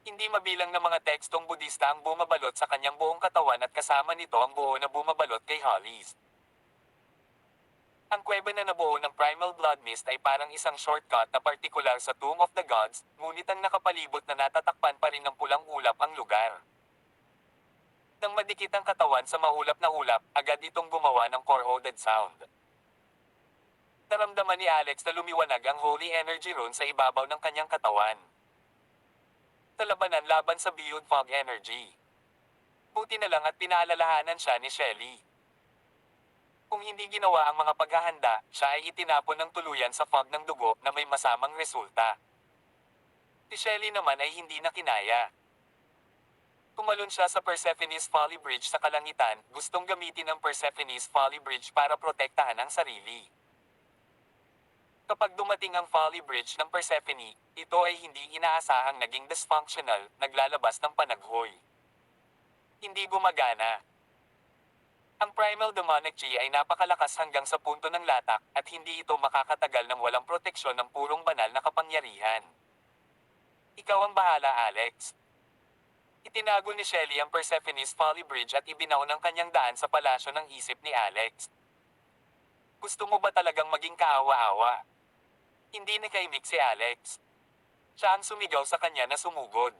Hindi mabilang na mga tekstong Budista ang bumabalot sa kanyang buong katawan, at kasama nito ang buo na bumabalot kay Holly's. Ang kuweba na nabuo ng Primal Blood Mist ay parang isang shortcut na partikular sa Tomb of the Gods, ngunit ang nakapalibot na natatakpan pa rin ng pulang ulap ang lugar. Nang madikit ang katawan sa maulap na ulap, agad itong gumawa ng corroded sound. Naramdaman ni Alex na lumiwanag ang holy energy rune sa ibabaw ng kanyang katawan. Talabanan laban sa Beyond Fog energy. Buti na lang at pinaalalahanan siya ni Shelly. Kung hindi ginawa ang mga paghahanda, siya ay itinapon ng tuluyan sa fog ng dugo na may masamang resulta. Si Shelley naman ay hindi na kinaya. Tumalon siya sa Persephone's Folly Bridge sa kalangitan, gustong gamitin ang Persephone's Folly Bridge para protektahan ang sarili. Kapag dumating ang Folly Bridge ng Persephone, ito ay hindi inaasahang naging dysfunctional, naglalabas ng panaghoy. Hindi gumagana. Ang primal demonic chi ay napakalakas hanggang sa punto ng latak at hindi ito makakatagal ng walang proteksyon ng purong banal na kapangyarihan. Ikaw ang bahala, Alex. Itinago ni Shelley ang Persephone's Folly Bridge at ibinaw ng kanyang daan sa palasyo ng isip ni Alex. Gusto mo ba talagang maging kaawa-awa? Hindi nakaimik si Alex. Siya ang sumigaw sa kanya na sumugod.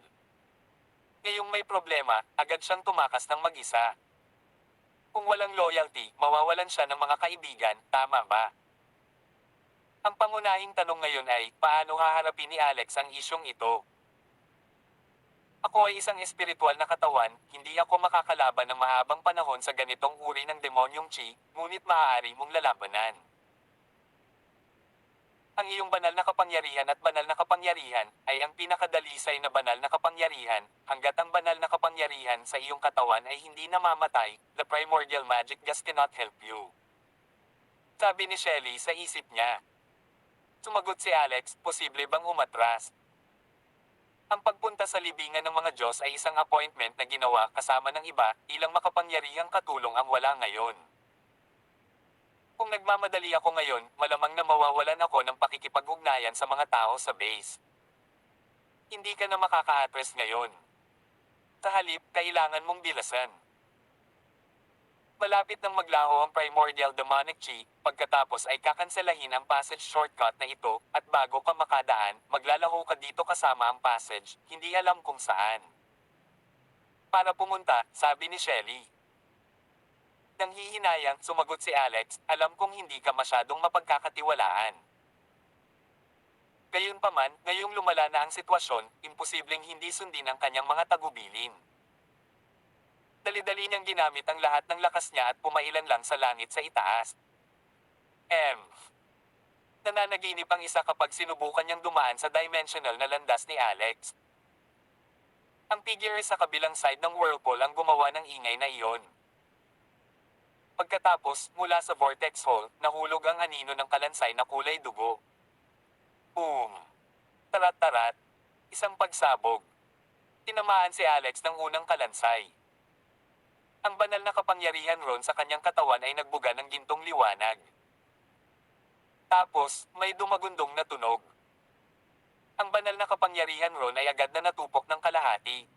Ngayong may problema, agad siyang tumakas ng mag-isa. Kung walang loyalty, mawawalan siya ng mga kaibigan, tama ba? Ang pangunahing tanong ngayon ay, paano haharapin ni Alex ang isyong ito? Ako ay isang espiritual na katawan, hindi ako makakalaban ng mahabang panahon sa ganitong uri ng demonyong chi, ngunit maaari mong lalabanan. Ang iyong banal na kapangyarihan at banal na kapangyarihan ay ang pinakadalisay na banal na kapangyarihan, hanggat ang banal na kapangyarihan sa iyong katawan ay hindi namamatay, the primordial magic just cannot help you. Sabi ni Shelley sa isip niya. Sumagot si Alex, posible bang umatras? Ang pagpunta sa libingan ng mga Diyos ay isang appointment na ginawa kasama ng iba, ilang makapangyarihang katulong ang wala ngayon. Kung nagmamadali ako ngayon, malamang na mawawalan ako ng pakikipag-ugnayan sa mga tao sa base. Hindi ka na makaka-address ngayon. Sa halip, kailangan mong bilasan. Malapit nang maglaho ang primordial demonic chi, pagkatapos ay kakanselahin ang passage shortcut na ito, at bago ka makadaan, maglalaho ka dito kasama ang passage, hindi alam kung saan. Para pumunta, sabi ni Shelley. Nang hihinayang, sumagot si Alex, alam kong hindi ka masyadong mapagkakatiwalaan. Gayunpaman, ngayong lumala na ang sitwasyon, imposibleng hindi sundin ang kanyang mga tagubilin. Dali-dali niyang ginamit ang lahat ng lakas niya at pumailan lang sa langit sa itaas. Nananaginip ang isa kapag sinubukan niyang dumaan sa dimensional na landas ni Alex. Ang figure sa kabilang side ng whirlpool ang gumawa ng ingay na iyon. Pagkatapos, mula sa vortex hole, nahulog ang anino ng kalansay na kulay dugo. Boom! Tarat-tarat. Isang pagsabog. Tinamaan si Alex ng unang kalansay. Ang banal na kapangyarihan ron sa kanyang katawan ay nagbuga ng gintong liwanag. Tapos, may dumagundong na tunog. Ang banal na kapangyarihan ron ay agad na natupok ng kalahati.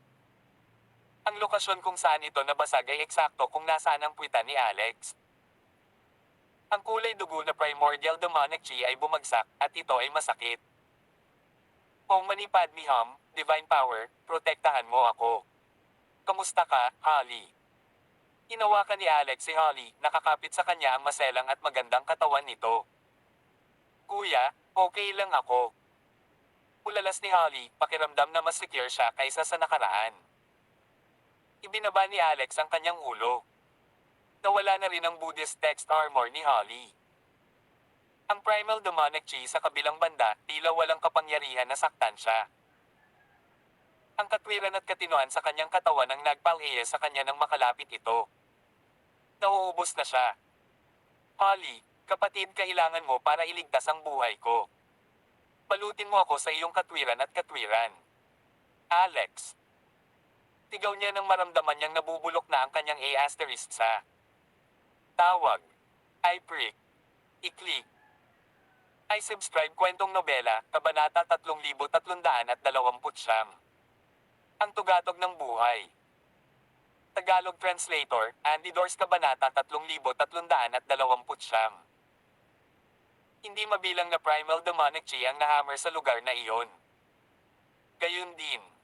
Ang lokasyon kung saan ito nabasag ay eksakto kung nasaan ang puwitan ni Alex. Ang kulay dugo na primordial demonic chi ay bumagsak, at ito ay masakit. Om Mani Padme Hum, Divine Power, protektahan mo ako. Kamusta ka, Holly? Inawakan ni Alex si Holly, nakakapit sa kanya ang maselang at magandang katawan nito. Kuya, okay lang ako. Ulalas ni Holly, pakiramdam na mas secure siya kaysa sa nakaraan. Ibinaba ni Alex ang kanyang ulo. Nawala na rin ang Buddhist text armor ni Holly. Ang primal demonic chi sa kabilang banda, tila walang kapangyarihan na saktan siya. Ang katwiran at katinoan sa kanyang katawan ang nagpalhiya sa kanya nang makalapit ito. Nauubos na siya. Holly, kapatid, kailangan mo para iligtas ang buhay ko. Balutin mo ako sa iyong katwiran at katwiran. Alex. Tigaw niya nang maramdaman niyang nabubulok na ang kanyang A** sa tawag. I prick. I-click. I subscribe kwentong nobela, Kabanata 3329. Ang tugatog ng buhay. Tagalog Translator, Andy Dors, Kabanata 3329. Hindi mabilang na primal demonic chi ang nahammer sa lugar na iyon. Gayun din.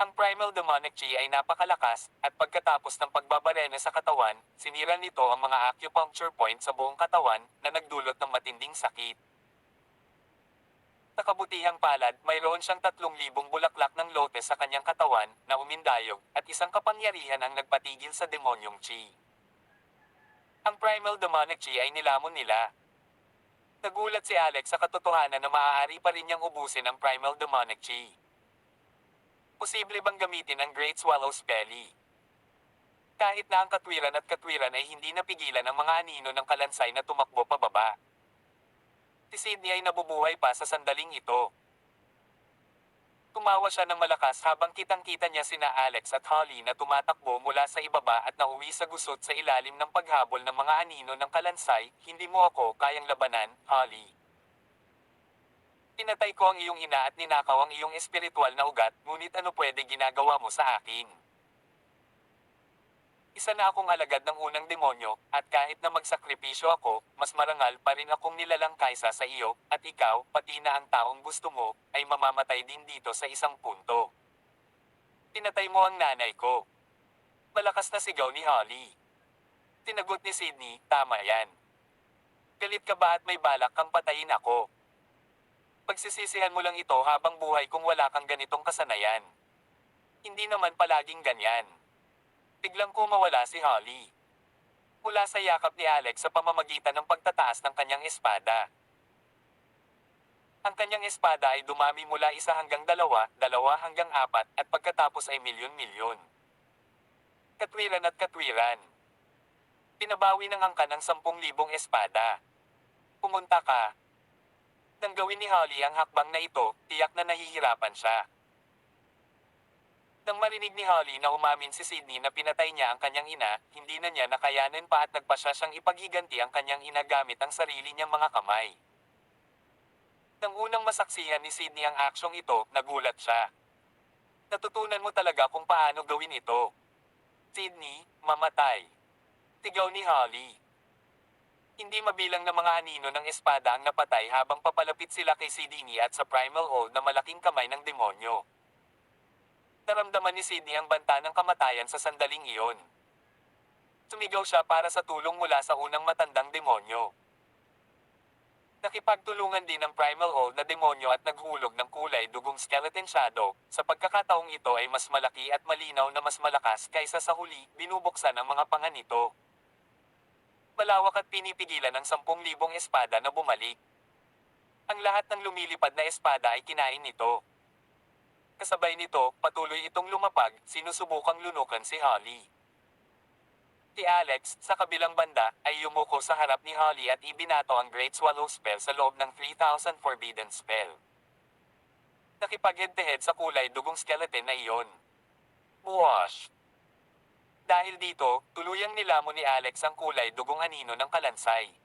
Ang primal demonic chi ay napakalakas, at pagkatapos ng pagbabarena sa katawan, sinira nito ang mga acupuncture point sa buong katawan na nagdulot ng matinding sakit. Sa kabutihang palad, mayroon siyang 3,000 bulaklak ng lotes sa kanyang katawan na umindayog, at isang kapangyarihan ang nagpatigil sa demonyong chi. Ang primal demonic chi ay nilamon nila. Nagulat si Alex sa katotohanan na maaari pa rin niyang ubusin ang primal demonic chi. Posible bang gamitin ang Great Swallow's Belly? Kahit na ang katwiran at katwiran ay hindi napigilan ang mga anino ng kalansay na tumakbo pababa. Si Sydney ay nabubuhay pa sa sandaling ito. Tumawa siya ng malakas habang kitang-kita niya sina Alex at Holly na tumatakbo mula sa ibaba at nauwi sa gusot sa ilalim ng paghabol ng mga anino ng kalansay. Hindi mo ako kayang labanan, Holly. Pinatay ko ang iyong ina at ninakaw ang iyong espiritual na ugat, ngunit ano pwede ginagawa mo sa akin? Isa na akong alagad ng unang demonyo, at kahit na magsakripisyo ako, mas marangal pa rin akong nilalang kaysa sa iyo, at ikaw, pati na ang taong gusto mo, ay mamamatay din dito sa isang punto. Pinatay mo ang nanay ko. Malakas na sigaw ni Holly. Tinagot ni Sydney, tama yan. Galit ka ba at may balak kang patayin ako? Pagsisisihan mo lang ito habang buhay kung wala kang ganitong kasanayan. Hindi naman palaging ganyan. Biglang kumawala si Holly. Mula sa yakap ni Alex sa pamamagitan ng pagtataas ng kanyang espada. Ang kanyang espada ay dumami mula 1 hanggang 2, 2 hanggang 4, at pagkatapos ay milyon-milyon. Katwiran at katwiran. Pinabawi ng angka ng 10,000 espada. Pumunta ka. Nang gawin ni Holly ang hakbang na ito, tiyak na nahihirapan siya. Nang marinig ni Holly na umamin si Sydney na pinatay niya ang kanyang ina, hindi na niya nakayanin pa at nagpasya siyang ipaghiganti ang kanyang ina gamit ang sarili niyang mga kamay. Nang unang masaksihan ni Sydney ang aksyong ito, nagulat siya. Natutunan mo talaga kung paano gawin ito. Sydney, mamatay. Tigaw ni Holly. Hindi mabilang na mga anino ng espada ang napatay habang papalapit sila kay Sydney at sa primal hold na malaking kamay ng demonyo. Naramdaman ni Sydney ang banta ng kamatayan sa sandaling iyon. Sumigaw siya para sa tulong mula sa unang matandang demonyo. Nakipagtulungan din ang primal hold na demonyo at naghulog ng kulay dugong skeleton shadow. Sa pagkakataong ito ay mas malaki at malinaw na mas malakas kaysa sa huli, binubuksan ang mga panga nito. Malawak at pinipigilan ng 10,000 espada na bumalik. Ang lahat ng lumilipad na espada ay kinain nito. Kasabay nito, patuloy itong lumapag, sinusubukang lunukan si Holly. Si Alex, sa kabilang banda, ay yumuko sa harap ni Holly at ibinato ang Great Swallow spell sa loob ng 3,000 Forbidden Spell. Nakipag-head-to-head sa kulay dugong skeleton na iyon. Wash! Dahil dito, tuluyang nilamon ni Alex ang kulay dugong anino ng kalansay.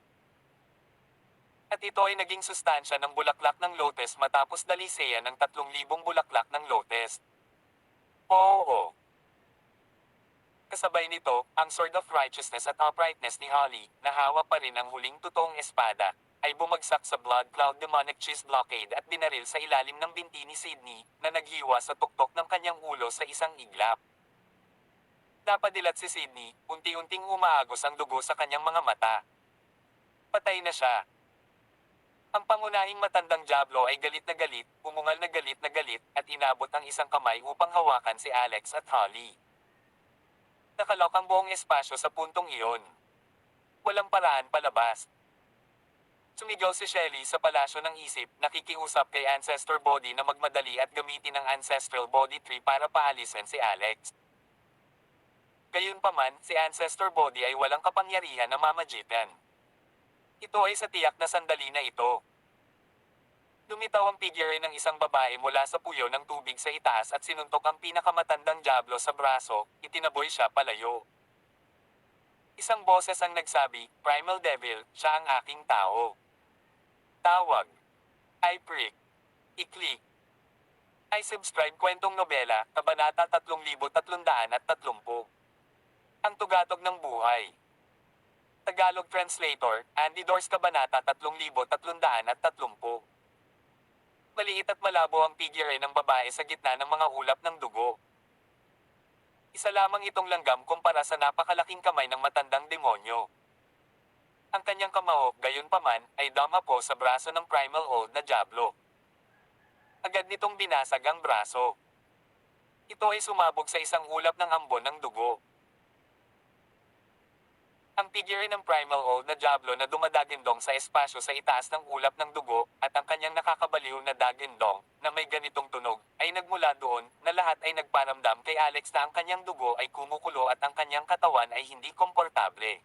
At ito ay naging sustansya ng bulaklak ng lotus matapos daliseyan ng 3,000 bulaklak ng lotus. Oo. Kasabay nito, ang Sword of Righteousness at Uprightness ni Holly, na hawak pa rin ang huling totoong espada, ay bumagsak sa Blood Cloud Demonic Cheese Blockade at binaril sa ilalim ng binti ni Sydney, na naghiwa sa tuktok ng kanyang ulo sa isang iglap. Napadilat si Sydney, unti-unting umaagos ang dugo sa kanyang mga mata. Patay na siya. Ang pangunahing matandang Diablo ay galit na galit, umungal na galit, at inabot ang isang kamay upang hawakan si Alex at Holly. Nakalok ang buong espasyo sa puntong iyon. Walang paraan palabas. Sumigaw si Shelly sa palasyo ng isip, nakikiusap kay Ancestor Body na magmadali at gamitin ang Ancestral Body Tree para paalisin si Alex. Gayunpaman, si Ancestor Body ay walang kapangyarihan na mamagitan. Ito ay sa tiyak na sandali na ito. Lumitaw ang figure ng isang babae mula sa puyo ng tubig sa itaas at sinuntok ang pinakamatandang Diablo sa braso, itinaboy siya palayo. Isang boses ang nagsabi, Primal Devil, siya ang aking tao. Tawag. I prick. I-click. I subscribe kwentong nobela, Kabanata 3,330. Ang tugatog ng buhay. Tagalog Translator, Andy Dors Kabanata 3,330. Maliit at malabo ang figure ng babae sa gitna ng mga ulap ng dugo. Isa lamang itong langgam kumpara sa napakalaking kamay ng matandang demonyo. Ang kanyang kamao, gayunpaman, ay damapo sa braso ng primal old na Diablo. Agad nitong binasag ang braso. Ito ay sumabog sa isang ulap ng ambon ng dugo. Ang figure ng primal old na Diablo na dumadagindong sa espasyo sa itaas ng ulap ng dugo, at ang kanyang nakakabaliw na dagindong, na may ganitong tunog, ay nagmula doon, na lahat ay nagparamdam kay Alex na ang kanyang dugo ay kumukulo at ang kanyang katawan ay hindi komportable.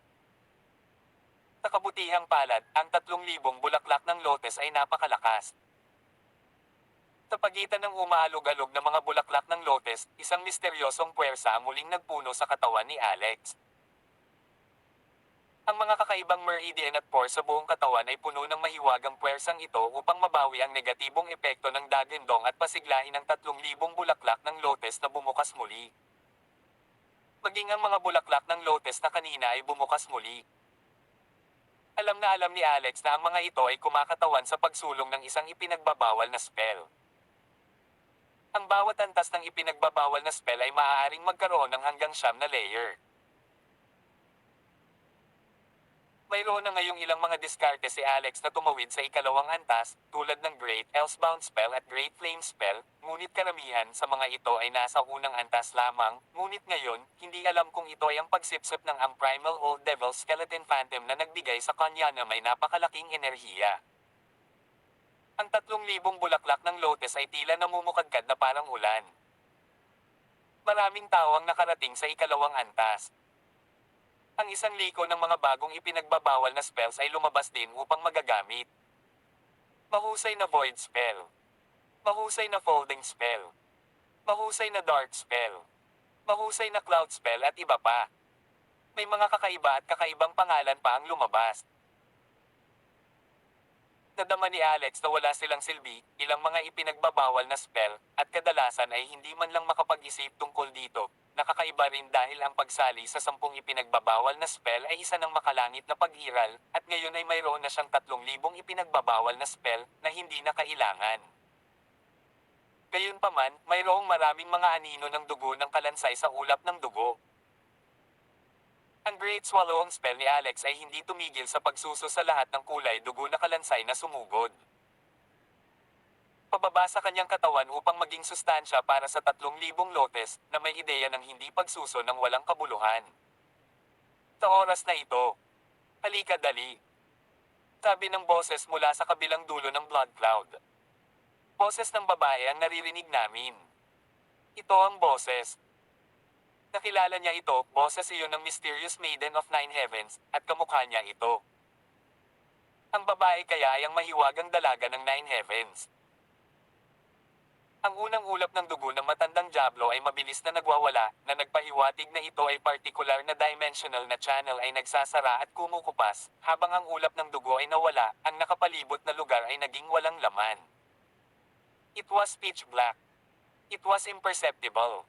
Sa kabutihang palad, ang 3,000 bulaklak ng lotes ay napakalakas. Sa pagitan ng umaalog-alog na mga bulaklak ng lotes, isang misteryosong puwersa ang muling nagpuno sa katawan ni Alex. Ang mga kakaibang meridian at pore sa buong katawan ay puno ng mahiwagang puwersang ito upang mabawi ang negatibong epekto ng dagindong at pasiglahin ang 3,000 bulaklak ng lotes na bumukas muli. Maging ang mga bulaklak ng lotes na kanina ay bumukas muli. Alam na alam ni Alex na ang mga ito ay kumakatawan sa pagsulong ng isang ipinagbabawal na spell. Ang bawat antas ng ipinagbabawal na spell ay maaaring magkaroon ng hanggang 9 na layer. Mayroon na ngayong ilang mga diskarte si Alex na tumawid sa ikalawang antas, tulad ng Great Elsebound Spell at Great Flame Spell, ngunit karamihan sa mga ito ay nasa unang antas lamang, ngunit ngayon, hindi alam kung ito ay ang pagsipsip ng ang Primal Old Devil Skeleton Phantom na nagbigay sa kanya na may napakalaking enerhiya. Ang 3,000 bulaklak ng lotes ay tila namumukadkad na parang ulan. Maraming tao ang nakarating sa ikalawang antas. Ang isang liko ng mga bagong ipinagbabawal na spells ay lumabas din upang magagamit. Mahusay na void spell. Mahusay na folding spell. Mahusay na dark spell. Mahusay na cloud spell at iba pa. May mga kakaiba at kakaibang pangalan pa ang lumabas. Nadama ni Alex na wala silang silbi, ilang mga ipinagbabawal na spell, at kadalasan ay hindi man lang makapag-isip tungkol dito. Nakakaiba rin dahil ang pagsali sa 10 ipinagbabawal na spell ay isa ng makalangit na pag-iral, at ngayon ay mayroon na siyang 3,000 ipinagbabawal na spell na hindi na kailangan. Gayunpaman, mayroong maraming mga anino ng dugo ng kalansay sa ulap ng dugo. Ang Great Swallowing spell ni Alex ay hindi tumigil sa pagsuso sa lahat ng kulay dugo na kalansay na sumugod. Pababa sa kanyang katawan upang maging sustansya para sa 3,000 lotes na may ideya ng hindi pagsuso ng walang kabuluhan. Sa oras na ito, halika dali. Sabi ng boses mula sa kabilang dulo ng blood cloud. Boses ng babae ang naririnig namin. Ito ang boses. Nakilala niya ito, boses iyon ng mysterious maiden of 9 heavens, at kamukha niya ito. Ang babae kaya ay ang mahiwagang dalaga ng 9 heavens. Ang unang ulap ng dugo ng matandang Diablo ay mabilis na nagwawala, na nagpahiwatig na ito ay partikular na dimensional na channel ay nagsasara at kumukupas, habang ang ulap ng dugo ay nawala, ang nakapalibot na lugar ay naging walang laman. It was pitch black. It was imperceptible.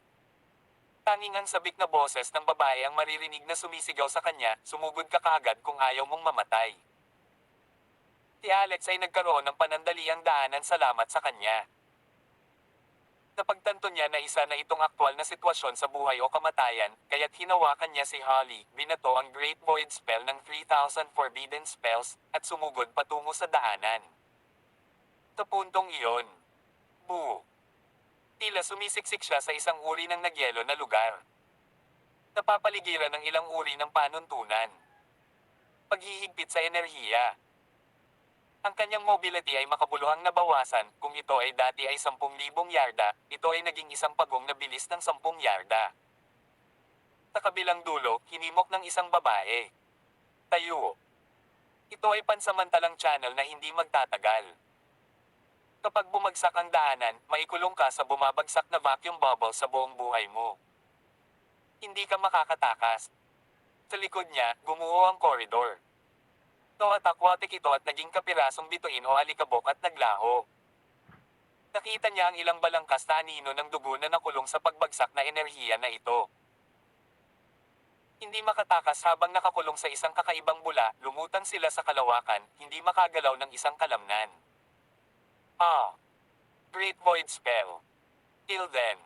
Tanging ang sabik na boses ng babae ang maririnig na sumisigaw sa kanya, sumugod ka kaagad kung ayaw mong mamatay. Si Alex ay nagkaroon ng panandaliang daanan salamat sa kanya. Napagtanto niya na isa na itong aktwal na sitwasyon sa buhay o kamatayan, kaya't hinawakan niya si Holly, binato ang Great Void Spell ng 3,000 Forbidden Spells, at sumugod patungo sa daanan. Sa puntong iyon, boo! Tila sumisiksik siya sa isang uri ng nagyelo na lugar. Napapaligiran ng ilang uri ng panuntunan. Paghihigpit sa enerhiya. Ang kanyang mobility ay makabuluhang nabawasan, kung ito ay dati ay 10,000 yarda, ito ay naging isang pagong na bilis ng 10 yarda. Sa kabilang dulo, hinimok ng isang babae. Tayo. Ito ay pansamantalang channel na hindi magtatagal. Kapag bumagsak ang daanan, maikulong ka sa bumabagsak na vacuum bubble sa buong buhay mo. Hindi ka makakatakas. Sa likod niya, gumuho ang koridor. No at aquatic ito at naging kapirasong bituin o alikabok at naglaho. Nakita niya ang ilang balangkas na anino ng dugo na nakulong sa pagbagsak na enerhiya na ito. Hindi makatakas habang nakakulong sa isang kakaibang bula, lumutang sila sa kalawakan, hindi makagalaw ng isang kalamnan. Great Void Spell. Till then.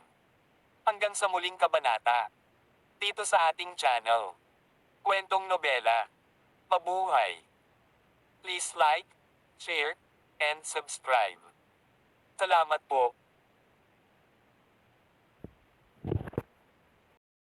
Hanggang sa muling kabanata. Dito sa ating channel. Kwentong Nobela. Mabuhay. Please like, share, and subscribe. Salamat po.